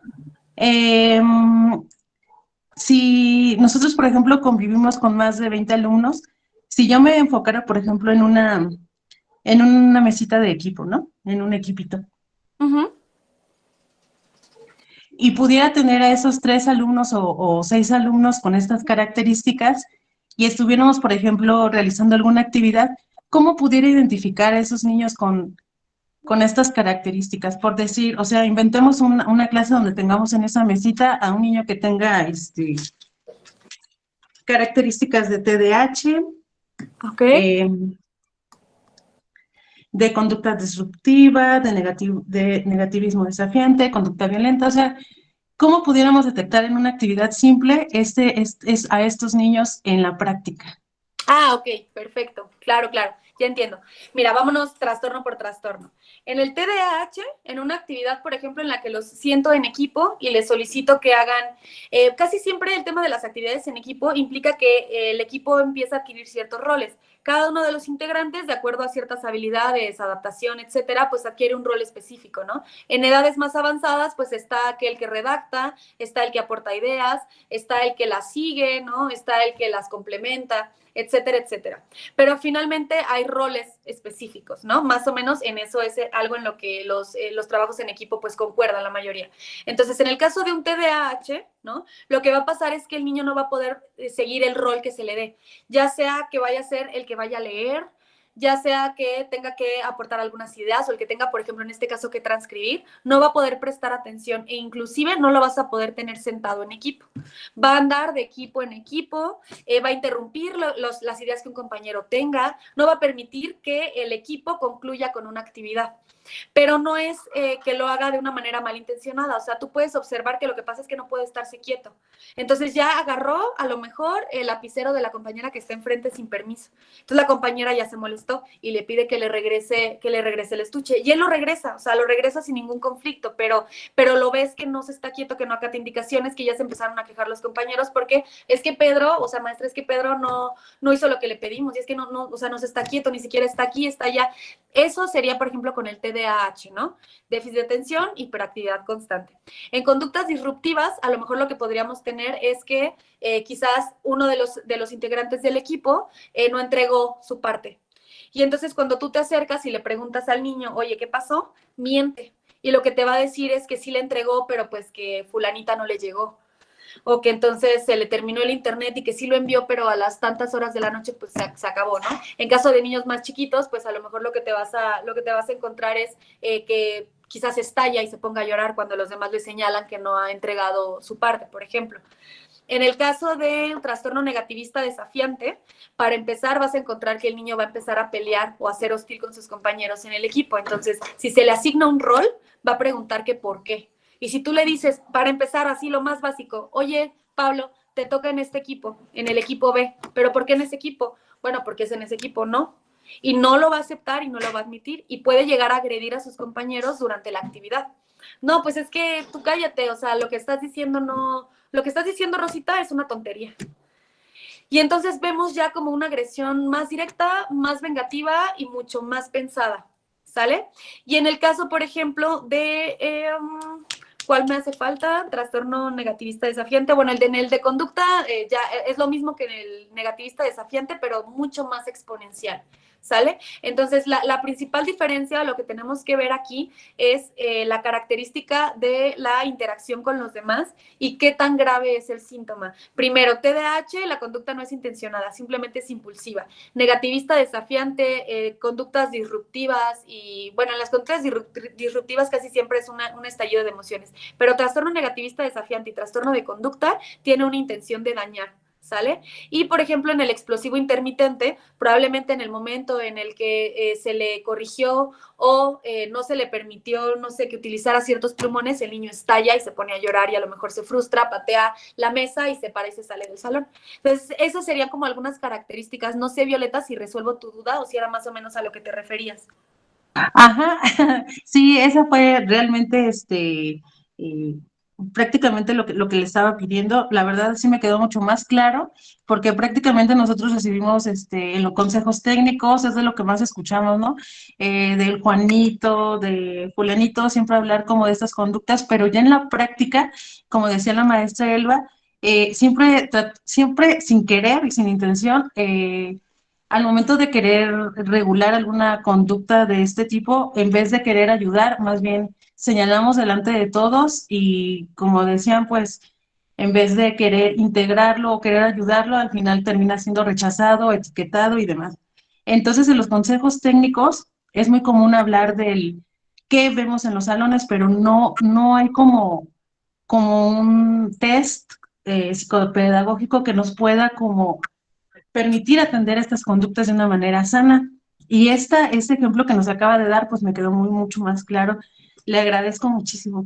Si nosotros, por ejemplo, convivimos con más de 20 alumnos, si yo me enfocara, por ejemplo, en una mesita de equipo, ¿no? En un equipito. Ujú. Y pudiera tener a esos 3 alumnos o 6 alumnos con estas características y estuviéramos, por ejemplo, realizando alguna actividad, ¿cómo pudiera identificar a esos niños con estas características? Por decir, o sea, inventemos una clase donde tengamos en esa mesita a un niño que tenga características de TDAH, Ok. de conducta disruptiva, de negativismo desafiante, conducta violenta. O sea, ¿cómo pudiéramos detectar en una actividad simple a estos niños en la práctica? Ah, ok, perfecto. Claro, claro, ya entiendo. Mira, vámonos trastorno por trastorno. En el TDAH, en una actividad, por ejemplo, en la que los siento en equipo y les solicito que hagan, casi siempre el tema de las actividades en equipo implica que el equipo empieza a adquirir ciertos roles. Cada uno de los integrantes, de acuerdo a ciertas habilidades, adaptación, etcétera, pues adquiere un rol específico, ¿no? En edades más avanzadas, pues está aquel que redacta, está el que aporta ideas, está el que las sigue, ¿no? Está el que las complementa, etcétera, etcétera. Pero finalmente hay roles específicos, ¿no? Más o menos en eso es algo en lo que los trabajos en equipo pues concuerdan la mayoría. Entonces, en el caso de un TDAH, ¿no? Lo que va a pasar es que el niño no va a poder seguir el rol que se le dé, ya sea que vaya a ser el que vaya a leer, ya sea que tenga que aportar algunas ideas o el que tenga, por ejemplo, en este caso que transcribir, no va a poder prestar atención e inclusive no lo vas a poder tener sentado en equipo. Va a andar de equipo en equipo, va a interrumpir las ideas que un compañero tenga, no va a permitir que el equipo concluya con una actividad. Pero no es que lo haga de una manera malintencionada, o sea, tú puedes observar que lo que pasa es que no puede estarse quieto. Entonces ya agarró a lo mejor el lapicero de la compañera que está enfrente sin permiso. Entonces la compañera ya se molestó y le pide que le regrese el estuche. Y él lo regresa, o sea, lo regresa sin ningún conflicto, pero lo ves que no se está quieto, que no acata indicaciones, que ya se empezaron a quejar los compañeros porque es que Pedro, o sea, maestra, es que Pedro no hizo lo que le pedimos y es que no, o sea, no se está quieto, ni siquiera está aquí, está allá. Eso sería, por ejemplo, con el TDAH, ¿no? Déficit de atención, hiperactividad constante. En conductas disruptivas, a lo mejor lo que podríamos tener es que quizás uno de los integrantes del equipo no entregó su parte. Y entonces cuando tú te acercas y le preguntas al niño, oye, ¿qué pasó? Miente. Y lo que te va a decir es que sí le entregó, pero pues que fulanita no le llegó. O que entonces se le terminó el internet y que sí lo envió, pero a las tantas horas de la noche pues se acabó, ¿no? En caso de niños más chiquitos, pues a lo mejor lo que te vas a encontrar es que quizás estalla y se ponga a llorar cuando los demás le señalan que no ha entregado su parte, por ejemplo. En el caso de un trastorno negativista desafiante, para empezar vas a encontrar que el niño va a empezar a pelear o a ser hostil con sus compañeros en el equipo. Entonces, si se le asigna un rol, va a preguntar que por qué. Y si tú le dices, para empezar así lo más básico, oye, Pablo, te toca en este equipo, en el equipo B, ¿pero por qué en ese equipo? Bueno, porque es en ese equipo, no. Y no lo va a aceptar y no lo va a admitir y puede llegar a agredir a sus compañeros durante la actividad. No, pues es que tú cállate, o sea, lo que estás diciendo no, lo que estás diciendo, Rosita, es una tontería. Y entonces vemos ya como una agresión más directa, más vengativa y mucho más pensada, ¿sale? Y en el caso, por ejemplo, de... ¿cuál me hace falta? Trastorno negativista desafiante. Bueno, en el de conducta ya es lo mismo que en el negativista desafiante, pero mucho más exponencial, ¿sale? Entonces, la principal diferencia, lo que tenemos que ver aquí es la característica de la interacción con los demás y qué tan grave es el síntoma. Primero, TDAH, la conducta no es intencionada, simplemente es impulsiva. Negativista desafiante, conductas disruptivas y, bueno, las conductas disruptivas casi siempre es un estallido de emociones, pero trastorno negativista desafiante y trastorno de conducta tiene una intención de dañar, ¿sale? Y, por ejemplo, en el explosivo intermitente, probablemente en el momento en el que se le corrigió o no se le permitió, no sé, que utilizara ciertos plumones, el niño estalla y se pone a llorar y a lo mejor se frustra, patea la mesa y se para y se sale del salón. Entonces, esas serían como algunas características. No sé, Violeta, si resuelvo tu duda o si era más o menos a lo que te referías. Ajá, sí, esa fue realmente eh, prácticamente lo que le estaba pidiendo. La verdad sí me quedó mucho más claro, porque prácticamente nosotros recibimos en los consejos técnicos, es de lo que más escuchamos, ¿no? Del Juanito, de Fulanito, siempre hablar como de estas conductas, pero ya en la práctica, como decía la maestra Elba, siempre sin querer y sin intención, al momento de querer regular alguna conducta de este tipo, en vez de querer ayudar, más bien señalamos delante de todos y como decían, pues en vez de querer integrarlo o querer ayudarlo, al final termina siendo rechazado, etiquetado y demás. Entonces, en los consejos técnicos es muy común hablar del qué vemos en los salones, pero no hay como un test psicopedagógico que nos pueda como permitir atender estas conductas de una manera sana. Y este ejemplo que nos acaba de dar, pues me quedó mucho más claro. Le agradezco muchísimo.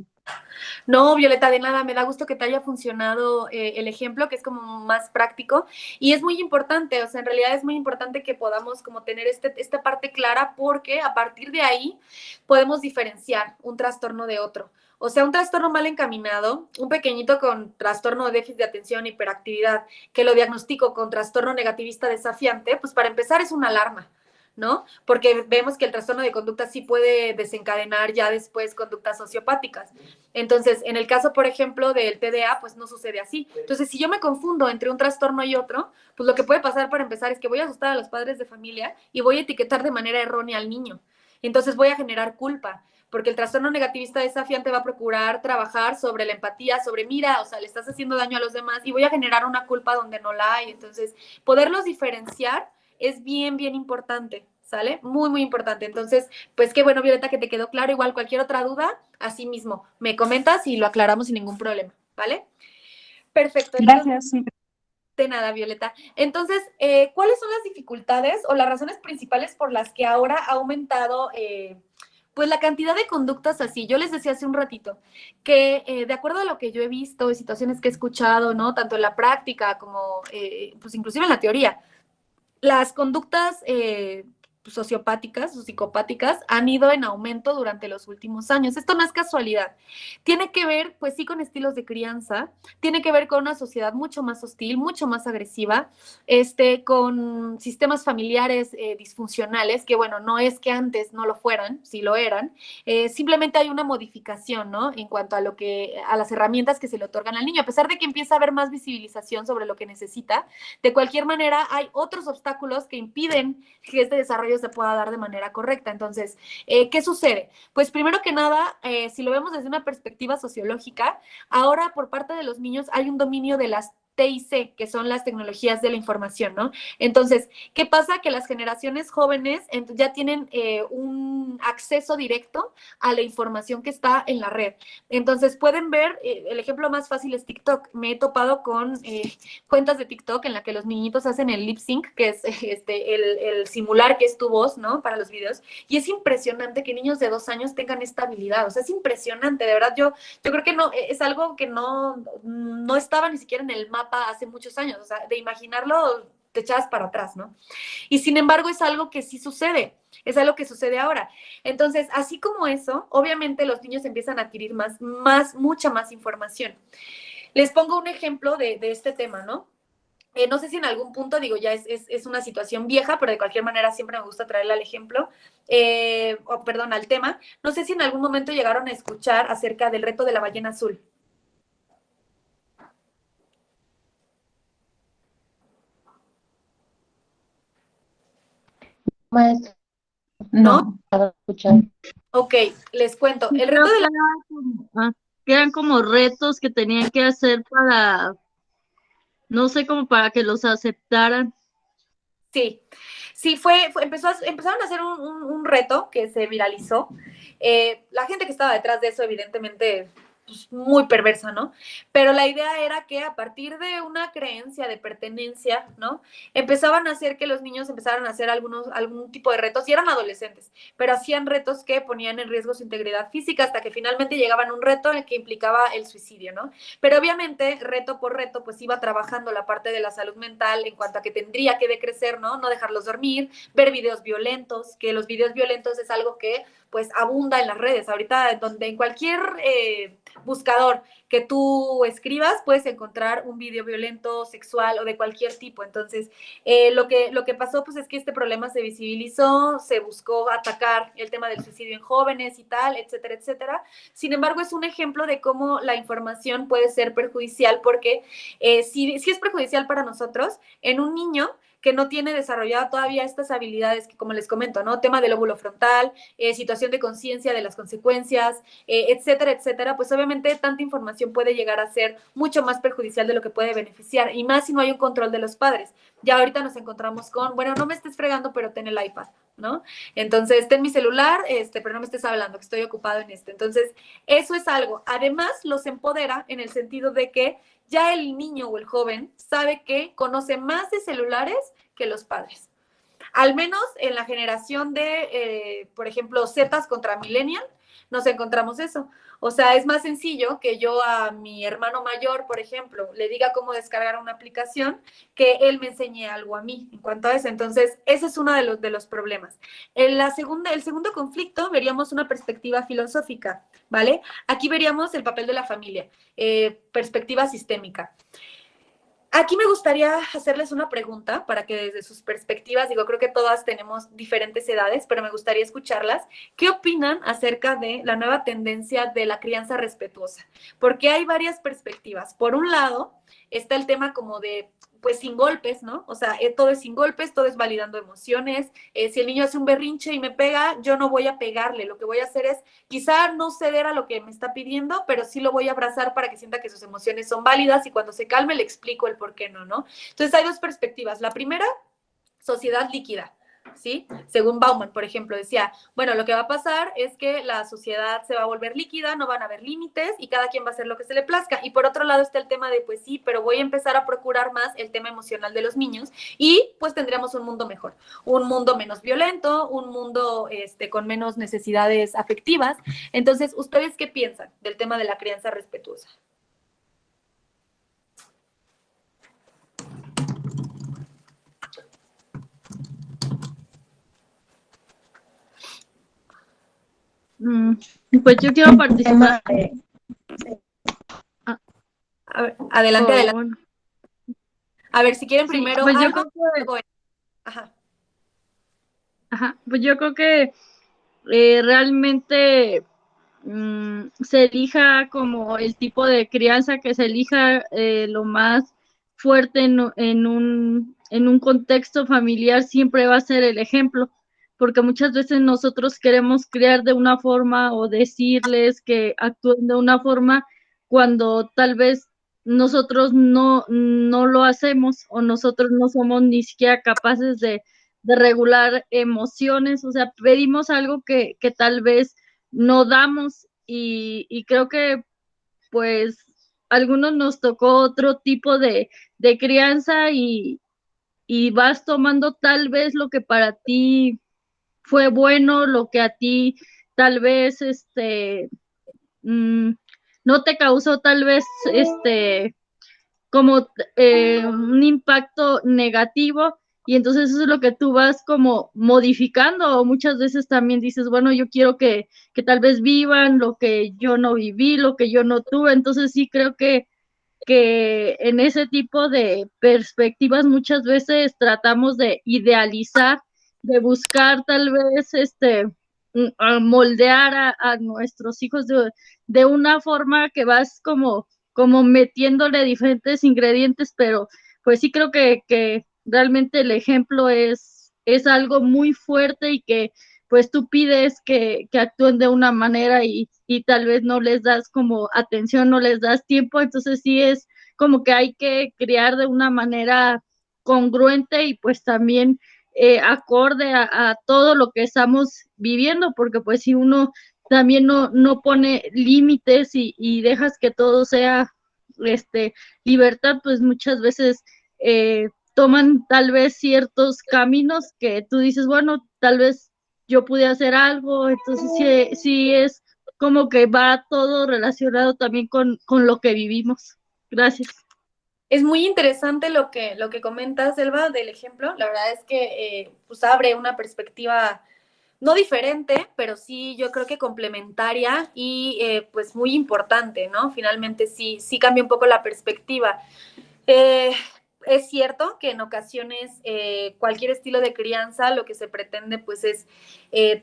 No, Violeta, de nada, me da gusto que te haya funcionado el ejemplo, que es como más práctico y es muy importante, o sea, en realidad es muy importante que podamos como tener esta parte clara porque a partir de ahí podemos diferenciar un trastorno de otro. O sea, un trastorno mal encaminado, un pequeñito con trastorno de déficit de atención, hiperactividad, que lo diagnostico con trastorno negativista desafiante, pues para empezar es una alarma, ¿no? Porque vemos que el trastorno de conducta sí puede desencadenar ya después conductas sociopáticas. Entonces, en el caso, por ejemplo, del TDA, pues no sucede así. Entonces, si yo me confundo entre un trastorno y otro, pues lo que puede pasar para empezar es que voy a asustar a los padres de familia y voy a etiquetar de manera errónea al niño. Entonces voy a generar culpa, porque el trastorno negativista desafiante va a procurar trabajar sobre la empatía, sobre mira, o sea, le estás haciendo daño a los demás y voy a generar una culpa donde no la hay. Entonces, poderlos diferenciar es bien, bien importante, ¿sale? Muy, muy importante. Entonces, pues qué bueno, Violeta, que te quedó claro. Igual cualquier otra duda, así mismo, me comentas y lo aclaramos sin ningún problema, ¿vale? Perfecto. Entonces, Gracias. Sí. de nada, Violeta. Entonces, ¿cuáles son las dificultades o las razones principales por las que ahora ha aumentado pues la cantidad de conductas así? Yo les decía hace un ratito que de acuerdo a lo que yo he visto y situaciones que he escuchado, ¿no? Tanto en la práctica como pues inclusive en la teoría, las conductas sociopáticas o psicopáticas han ido en aumento durante los últimos años. Esto no es casualidad. Tiene que ver, pues sí, con estilos de crianza, tiene que ver con una sociedad mucho más hostil, mucho más agresiva, con sistemas familiares disfuncionales, que bueno, no es que antes no lo fueran, sí lo eran, simplemente hay una modificación, ¿no? En cuanto a a las herramientas que se le otorgan al niño, a pesar de que empieza a haber más visibilización sobre lo que necesita, de cualquier manera hay otros obstáculos que impiden que este desarrollo se pueda dar de manera correcta. Entonces, ¿qué sucede? Pues primero que nada, si lo vemos desde una perspectiva sociológica, ahora por parte de los niños hay un dominio de las TIC, que son las tecnologías de la información, ¿no? Entonces, ¿qué pasa? Que las generaciones jóvenes ya tienen un acceso directo a la información que está en la red. Entonces, pueden ver, el ejemplo más fácil es TikTok. Me he topado con cuentas de TikTok en la que los niñitos hacen el lip sync, que es el simular que es tu voz, ¿no? Para los videos. Y es impresionante que niños de 2 años tengan esta habilidad. O sea, es impresionante, de verdad. Yo creo que no, es algo que no estaba ni siquiera en el mapa hace muchos años, o sea, de imaginarlo te echabas para atrás, ¿no? Y sin embargo es algo que sí sucede, es algo que sucede ahora. Entonces, así como eso, obviamente los niños empiezan a adquirir mucha más información. Les pongo un ejemplo de este tema, ¿no? No sé si en algún punto, digo, ya es una situación vieja, pero de cualquier manera siempre me gusta traerle al ejemplo, al tema. No sé si en algún momento llegaron a escuchar acerca del reto de la ballena azul. Maestro, No. escuchar. Ok, les cuento. Sí, El reto de la... que eran como retos que tenían que hacer para, no sé, como para que los aceptaran. Sí, empezaron a hacer un reto que se viralizó. La gente que estaba detrás de eso, evidentemente, pues, muy perversa, ¿no? Pero la idea era que a partir de una creencia de pertenencia, ¿no? Empezaban a hacer que los niños empezaran a hacer algún tipo de retos, y eran adolescentes, pero hacían retos que ponían en riesgo su integridad física hasta que finalmente llegaban a un reto en el que implicaba el suicidio, ¿no? Pero obviamente, reto por reto, pues iba trabajando la parte de la salud mental en cuanto a que tendría que decrecer, ¿no? No dejarlos dormir, ver videos violentos, que los videos violentos es algo que pues abunda en las redes. Ahorita donde en cualquier buscador que tú escribas puedes encontrar un video violento, sexual o de cualquier tipo. Entonces, lo que pasó pues es que este problema se visibilizó, se buscó atacar el tema del suicidio en jóvenes y tal, etcétera, etcétera. Sin embargo, es un ejemplo de cómo la información puede ser perjudicial porque si es perjudicial para nosotros, en un niño que no tiene desarrollada todavía estas habilidades que, como les comento, ¿no? Tema del lóbulo frontal, situación de conciencia de las consecuencias, etcétera, etcétera, pues obviamente tanta información puede llegar a ser mucho más perjudicial de lo que puede beneficiar, y más si no hay un control de los padres. Ya ahorita nos encontramos con, bueno, no me estés fregando, pero ten el iPad, ¿no? Entonces, ten mi celular, pero no me estés hablando, que estoy ocupado en esto. Entonces, eso es algo. Además, los empodera en el sentido de que ya el niño o el joven sabe que conoce más de celulares que los padres. Al menos en la generación de, por ejemplo, Zetas contra Millennial, nos encontramos eso. O sea, es más sencillo que yo a mi hermano mayor, por ejemplo, le diga cómo descargar una aplicación, que él me enseñe algo a mí en cuanto a eso. Entonces, ese es uno de los problemas. El segundo conflicto, veríamos una perspectiva filosófica, ¿vale? Aquí veríamos el papel de la familia, perspectiva sistémica. Aquí me gustaría hacerles una pregunta para que desde sus perspectivas, digo, creo que todas tenemos diferentes edades, pero me gustaría escucharlas. ¿Qué opinan acerca de la nueva tendencia de la crianza respetuosa? Porque hay varias perspectivas. Por un lado, está el tema como de, pues sin golpes, ¿no? O sea, todo es sin golpes, todo es validando emociones. Si el niño hace un berrinche y me pega, yo no voy a pegarle. Lo que voy a hacer es quizá no ceder a lo que me está pidiendo, pero sí lo voy a abrazar para que sienta que sus emociones son válidas, y cuando se calme le explico el por qué no, ¿no? Entonces hay dos perspectivas. La primera, sociedad líquida, ¿sí? Según Bauman, por ejemplo, decía, bueno, lo que va a pasar es que la sociedad se va a volver líquida, no van a haber límites y cada quien va a hacer lo que se le plazca. Y por otro lado está el tema de, pues sí, pero voy a empezar a procurar más el tema emocional de los niños, y pues tendríamos un mundo mejor, un mundo menos violento, un mundo con menos necesidades afectivas. Entonces, ¿ustedes qué piensan del tema de la crianza respetuosa? Pues yo quiero participar. A ver, adelante, Oh, adelante. bueno. A ver, si quieren Sí, primero pues yo algo. creo que, Ajá. pues yo creo que realmente se elija como el tipo de crianza que se elija, lo más fuerte en un contexto familiar siempre va a ser el ejemplo, porque muchas veces nosotros queremos criar de una forma o decirles que actúen de una forma cuando tal vez nosotros no lo hacemos, o nosotros no somos ni siquiera capaces de regular emociones. O sea, pedimos algo que tal vez no damos, y creo que pues a algunos nos tocó otro tipo de crianza, y vas tomando tal vez lo que para ti fue bueno, lo que a ti tal vez no te causó tal vez como un impacto negativo, y entonces eso es lo que tú vas como modificando, o muchas veces también dices, bueno, yo quiero que tal vez vivan lo que yo no viví, lo que yo no tuve. Entonces sí creo que en ese tipo de perspectivas muchas veces tratamos de idealizar, de buscar tal vez a moldear a nuestros hijos de una forma que vas como metiéndole diferentes ingredientes, pero pues sí creo que realmente el ejemplo es algo muy fuerte, y que pues tú pides que actúen de una manera, y tal vez no les das como atención, no les das tiempo. Entonces sí es como que hay que criar de una manera congruente, y pues también acorde a todo lo que estamos viviendo, porque pues si uno también no pone límites y dejas que todo sea libertad, pues muchas veces toman tal vez ciertos caminos que tú dices, bueno, tal vez yo pude hacer algo, entonces sí es como que va todo relacionado también con lo que vivimos. Gracias. Es muy interesante lo que comentas, Elba, del ejemplo. La verdad es que pues abre una perspectiva no diferente, pero sí yo creo que complementaria y pues muy importante, ¿no? Finalmente sí cambia un poco la perspectiva. Eh, es cierto que en ocasiones cualquier estilo de crianza lo que se pretende pues es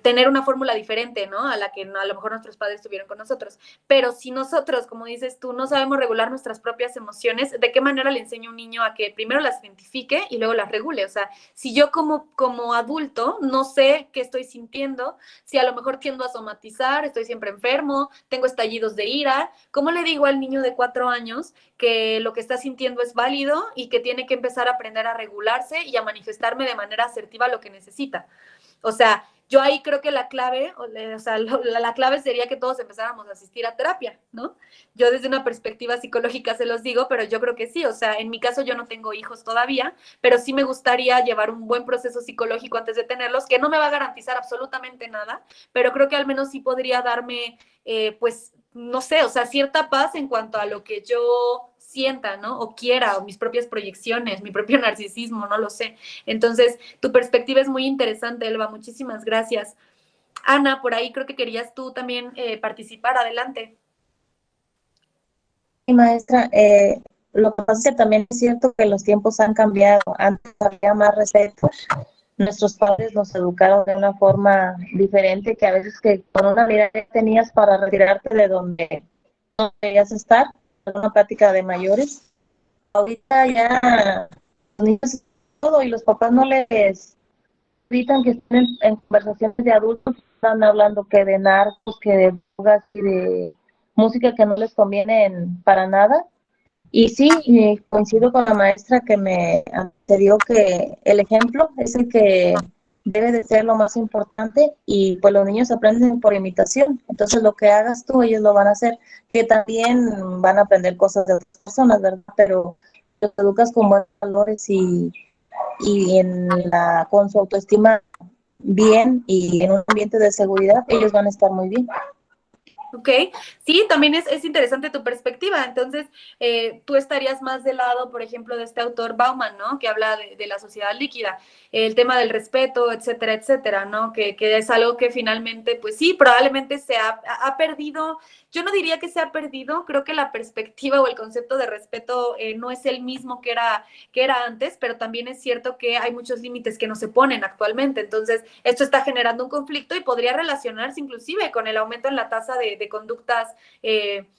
tener una fórmula diferente, ¿no? A la que a lo mejor nuestros padres tuvieron con nosotros. Pero si nosotros, como dices tú, no sabemos regular nuestras propias emociones, ¿de qué manera le enseño a un niño a que primero las identifique y luego las regule? O sea, si yo como adulto no sé qué estoy sintiendo, si a lo mejor tiendo a somatizar, estoy siempre enfermo, tengo estallidos de ira, ¿cómo le digo al niño de 4 años que lo que está sintiendo es válido y que tiene que empezar a aprender a regularse y a manifestarme de manera asertiva lo que necesita? O sea, yo ahí creo que la clave, o sea, la clave sería que todos empezáramos a asistir a terapia, ¿no? Yo desde una perspectiva psicológica se los digo, pero yo creo que sí, o sea, en mi caso yo no tengo hijos todavía, pero sí me gustaría llevar un buen proceso psicológico antes de tenerlos, que no me va a garantizar absolutamente nada, pero creo que al menos sí podría darme, pues, no sé, o sea, cierta paz en cuanto a lo que yo sienta, ¿no? O quiera, o mis propias proyecciones, mi propio narcisismo, no lo sé. Entonces, tu perspectiva es muy interesante, Elba. Muchísimas gracias. Ana, por ahí creo que querías tú también participar. Adelante. Sí, maestra, lo que pasa es que también es cierto que los tiempos han cambiado. Antes había más respeto. Nuestros padres nos educaron de una forma diferente, que a veces que con una mirada tenías para retirarte de donde no querías estar, una plática de mayores. Ahorita ya los niños todo y los papás no les evitan que estén en conversaciones de adultos, están hablando que de narcos, que de drogas y de música que no les conviene para nada. Y sí, coincido con la maestra que me dio que el ejemplo es el que debe de ser lo más importante y pues los niños aprenden por imitación. Entonces lo que hagas tú, ellos lo van a hacer, que también van a aprender cosas de otras personas, ¿verdad? Pero los educas con buenos valores con su autoestima bien y en un ambiente de seguridad, ellos van a estar muy bien. Ok, sí, también es interesante tu perspectiva. Entonces, tú estarías más del lado, por ejemplo, de este autor Bauman, ¿no? Que habla de la sociedad líquida, el tema del respeto, etcétera, etcétera, ¿no? Que es algo que finalmente, pues sí, probablemente se ha perdido. Yo no diría que se ha perdido, creo que la perspectiva o el concepto de respeto no es el mismo que era antes, pero también es cierto que hay muchos límites que no se ponen actualmente. Entonces, esto está generando un conflicto y podría relacionarse inclusive con el aumento en la tasa de conductas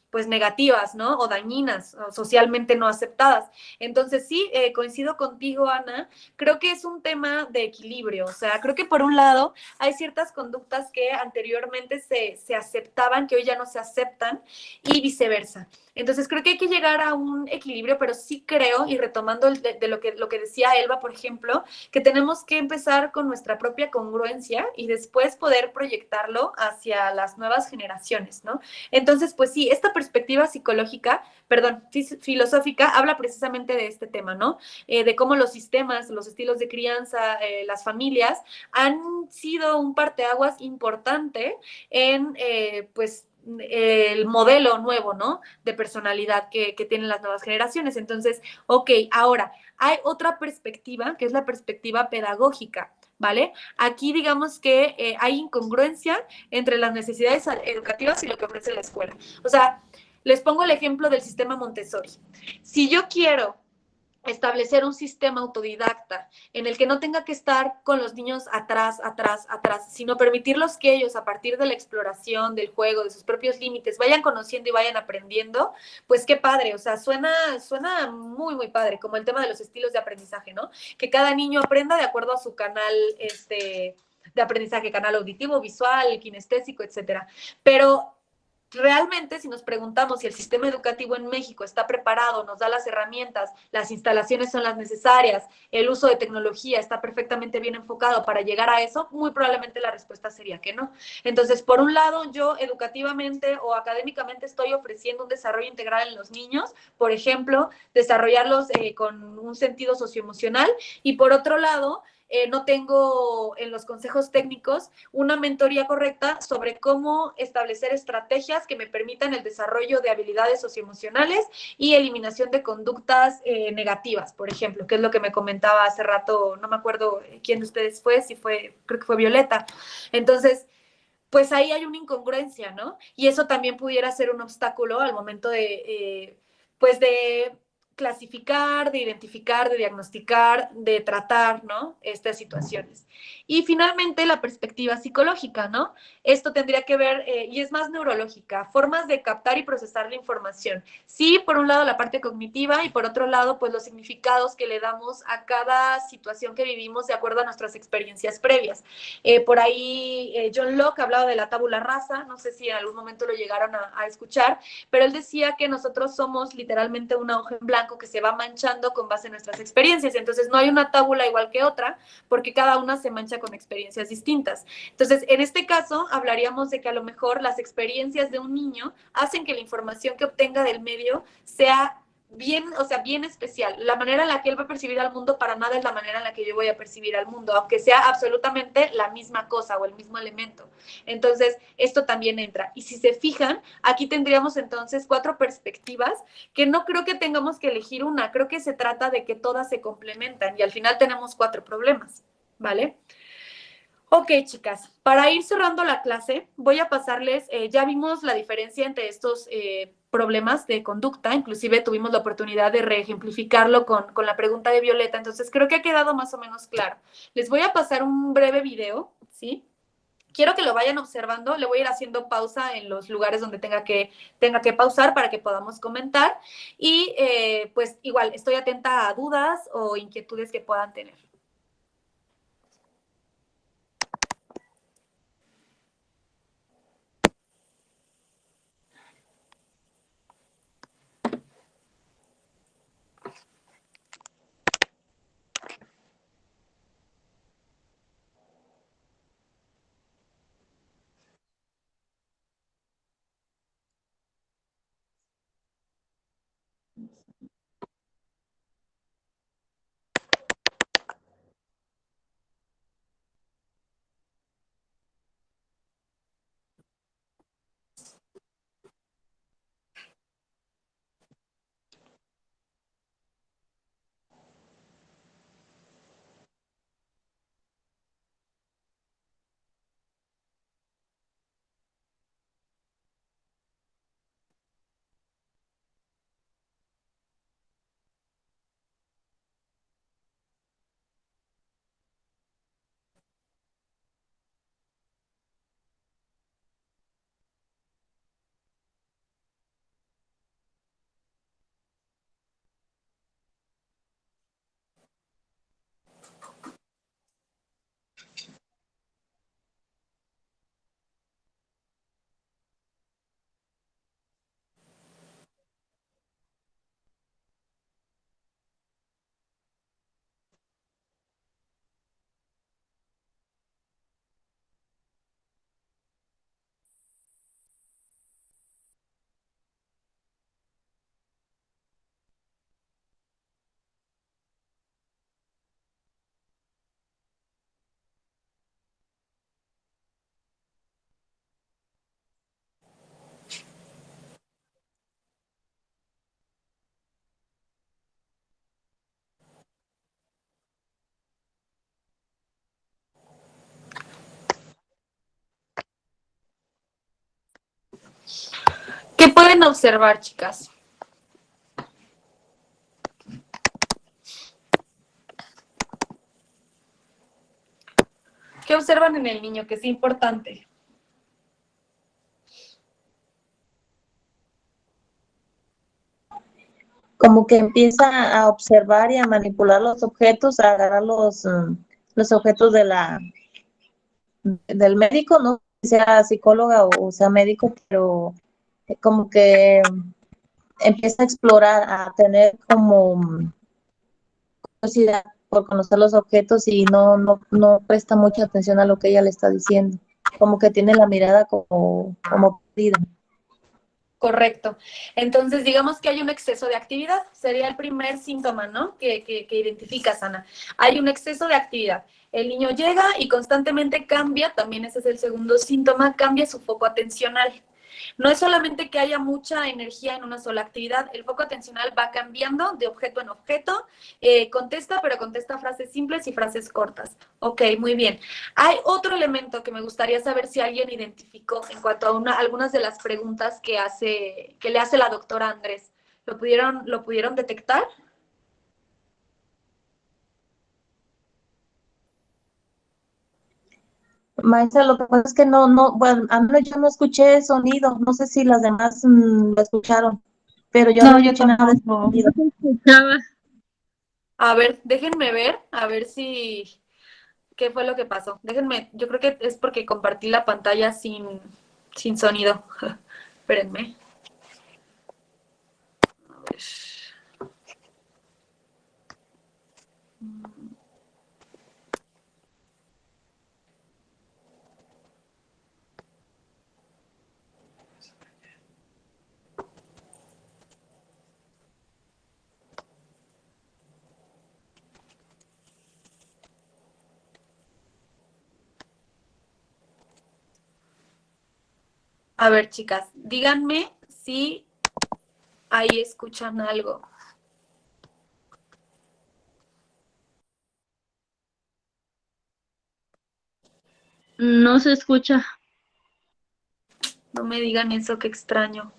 pues negativas, ¿no? O dañinas, o socialmente no aceptadas. Entonces sí, coincido contigo, Ana, creo que es un tema de equilibrio, o sea, creo que por un lado hay ciertas conductas que anteriormente se aceptaban, que hoy ya no se aceptan, y viceversa. Entonces creo que hay que llegar a un equilibrio, pero sí creo, y retomando de lo que decía Elba, por ejemplo, que tenemos que empezar con nuestra propia congruencia y después poder proyectarlo hacia las nuevas generaciones, ¿no? Entonces, pues sí, esta perspectiva psicológica, perdón, filosófica, habla precisamente de este tema, ¿no? De cómo los sistemas, los estilos de crianza, las familias han sido un parteaguas importante en, pues, el modelo nuevo, ¿no? De personalidad que tienen las nuevas generaciones. Entonces, ok, ahora, hay otra perspectiva, que es la perspectiva pedagógica, ¿vale? Aquí digamos que hay incongruencia entre las necesidades educativas y lo que ofrece la escuela. O sea, les pongo el ejemplo del sistema Montessori. Si yo quiero establecer un sistema autodidacta en el que no tenga que estar con los niños atrás, sino permitirlos que ellos, a partir de la exploración, del juego, de sus propios límites, vayan conociendo y vayan aprendiendo, pues qué padre, o sea, suena muy, muy padre, como el tema de los estilos de aprendizaje, ¿no? Que cada niño aprenda de acuerdo a su canal, de aprendizaje, canal auditivo, visual, kinestésico, etcétera. Pero realmente, si nos preguntamos si el sistema educativo en México está preparado, nos da las herramientas, las instalaciones son las necesarias, el uso de tecnología está perfectamente bien enfocado para llegar a eso, muy probablemente la respuesta sería que no. Entonces, por un lado, yo educativamente o académicamente estoy ofreciendo un desarrollo integral en los niños, por ejemplo, desarrollarlos con un sentido socioemocional, y por otro lado, no tengo en los consejos técnicos una mentoría correcta sobre cómo establecer estrategias que me permitan el desarrollo de habilidades socioemocionales y eliminación de conductas negativas, por ejemplo, que es lo que me comentaba hace rato, no me acuerdo quién de ustedes fue, si fue, creo que fue Violeta. Entonces, pues ahí hay una incongruencia, ¿no? Y eso también pudiera ser un obstáculo al momento pues de clasificar, de identificar, de diagnosticar, de tratar, ¿no? Estas situaciones. Y finalmente la perspectiva psicológica, ¿no? Esto tendría que ver, y es más neurológica, formas de captar y procesar la información. Sí, por un lado la parte cognitiva y por otro lado, pues los significados que le damos a cada situación que vivimos de acuerdo a nuestras experiencias previas. Por ahí John Locke hablaba de la tabula rasa, no sé si en algún momento lo llegaron a escuchar, pero él decía que nosotros somos literalmente una hoja en blanco que se va manchando con base en nuestras experiencias. Entonces no hay una tabula igual que otra, porque cada una se mancha con experiencias distintas. Entonces, en este caso, hablaríamos de que a lo mejor las experiencias de un niño hacen que la información que obtenga del medio sea bien, o sea, bien especial. La manera en la que él va a percibir al mundo para nada es la manera en la que yo voy a percibir al mundo, aunque sea absolutamente la misma cosa o el mismo elemento. Entonces, esto también entra. Y si se fijan, aquí tendríamos entonces 4 perspectivas que no creo que tengamos que elegir una, creo que se trata de que todas se complementan y al final tenemos 4 problemas, ¿vale? Ok, chicas, para ir cerrando la clase, voy a pasarles, ya vimos la diferencia entre estos problemas de conducta, inclusive tuvimos la oportunidad de reejemplificarlo con la pregunta de Violeta, entonces creo que ha quedado más o menos claro. Les voy a pasar un breve video, ¿sí? Quiero que lo vayan observando, le voy a ir haciendo pausa en los lugares donde tenga que pausar para que podamos comentar y pues igual estoy atenta a dudas o inquietudes que puedan tener. ¿Qué pueden observar, chicas? ¿Qué observan en el niño que es importante? Como que empieza a observar y a manipular los objetos, a agarrar los objetos del médico, no sé si sea psicóloga o sea médico, pero como que empieza a explorar, a tener como curiosidad por conocer los objetos y no presta mucha atención a lo que ella le está diciendo. Como que tiene la mirada como perdida. Correcto. Entonces, digamos que hay un exceso de actividad. Sería el primer síntoma, ¿no? Que identificas, Ana. Hay un exceso de actividad. El niño llega y constantemente cambia, también ese es el segundo síntoma, cambia su foco atencional. No es solamente que haya mucha energía en una sola actividad, el foco atencional va cambiando de objeto en objeto, contesta, pero contesta frases simples y frases cortas. Ok, muy bien. Hay otro elemento que me gustaría saber si alguien identificó en cuanto a algunas de las preguntas que le hace la doctora Andrés. ¿Lo pudieron detectar? Maestra, lo que pasa es que bueno, al menos yo no escuché el sonido, no sé si las demás lo escucharon, pero yo no No, yo escuché nada de tampoco. sonido. Escuchaba. A ver, déjenme ver, a ver si, ¿qué fue lo que pasó? Déjenme, yo creo que es porque compartí la pantalla sin sonido. Espérenme. A ver. A ver, chicas, díganme si ahí escuchan algo. No se escucha. No me digan eso, qué extraño.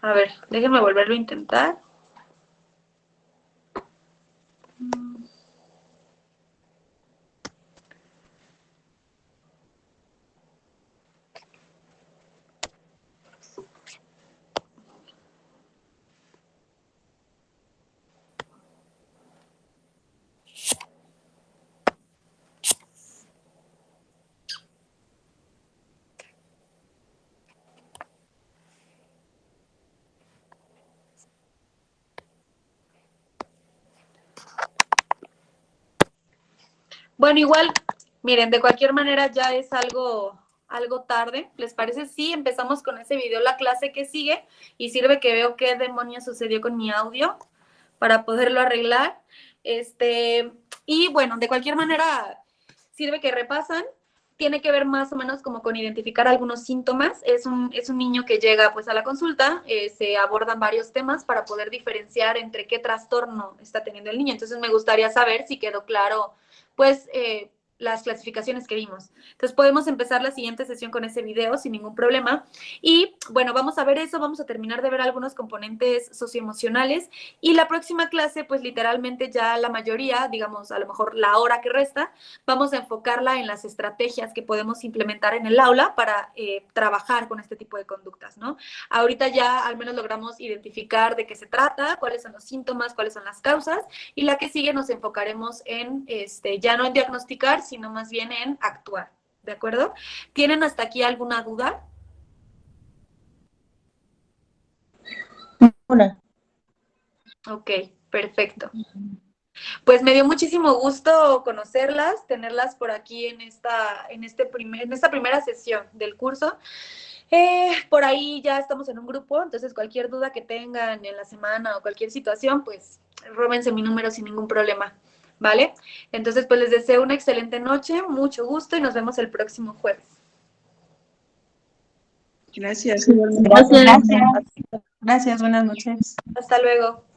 A ver, déjenme volverlo a intentar. Bueno, igual, miren, de cualquier manera ya es algo tarde. ¿Les parece? Sí, empezamos con ese video, la clase que sigue, y sirve que veo qué demonios sucedió con mi audio para poderlo arreglar. Y bueno, de cualquier manera, sirve que repasan. Tiene que ver más o menos como con identificar algunos síntomas. Es un niño que llega pues a la consulta, se abordan varios temas para poder diferenciar entre qué trastorno está teniendo el niño. Entonces me gustaría saber si quedó claro pues las clasificaciones que vimos. Entonces podemos empezar la siguiente sesión con ese video sin ningún problema. Y bueno, vamos a ver eso, vamos a terminar de ver algunos componentes socioemocionales y la próxima clase, pues literalmente ya la mayoría, digamos a lo mejor la hora que resta, vamos a enfocarla en las estrategias que podemos implementar en el aula para trabajar con este tipo de conductas, ¿no? Ahorita ya al menos logramos identificar de qué se trata, cuáles son los síntomas, cuáles son las causas, y la que sigue nos enfocaremos en, ya no en diagnosticar, sino más bien en actuar, ¿de acuerdo? ¿Tienen hasta aquí alguna duda? Una. Ok, perfecto. Pues me dio muchísimo gusto conocerlas, tenerlas por aquí en esta primera sesión del curso. Por ahí ya estamos en un grupo, entonces cualquier duda que tengan en la semana o cualquier situación, pues róbense mi número sin ningún problema, ¿vale? Entonces, pues les deseo una excelente noche, mucho gusto y nos vemos el próximo jueves. Gracias. Gracias. Gracias, buenas noches. Hasta luego.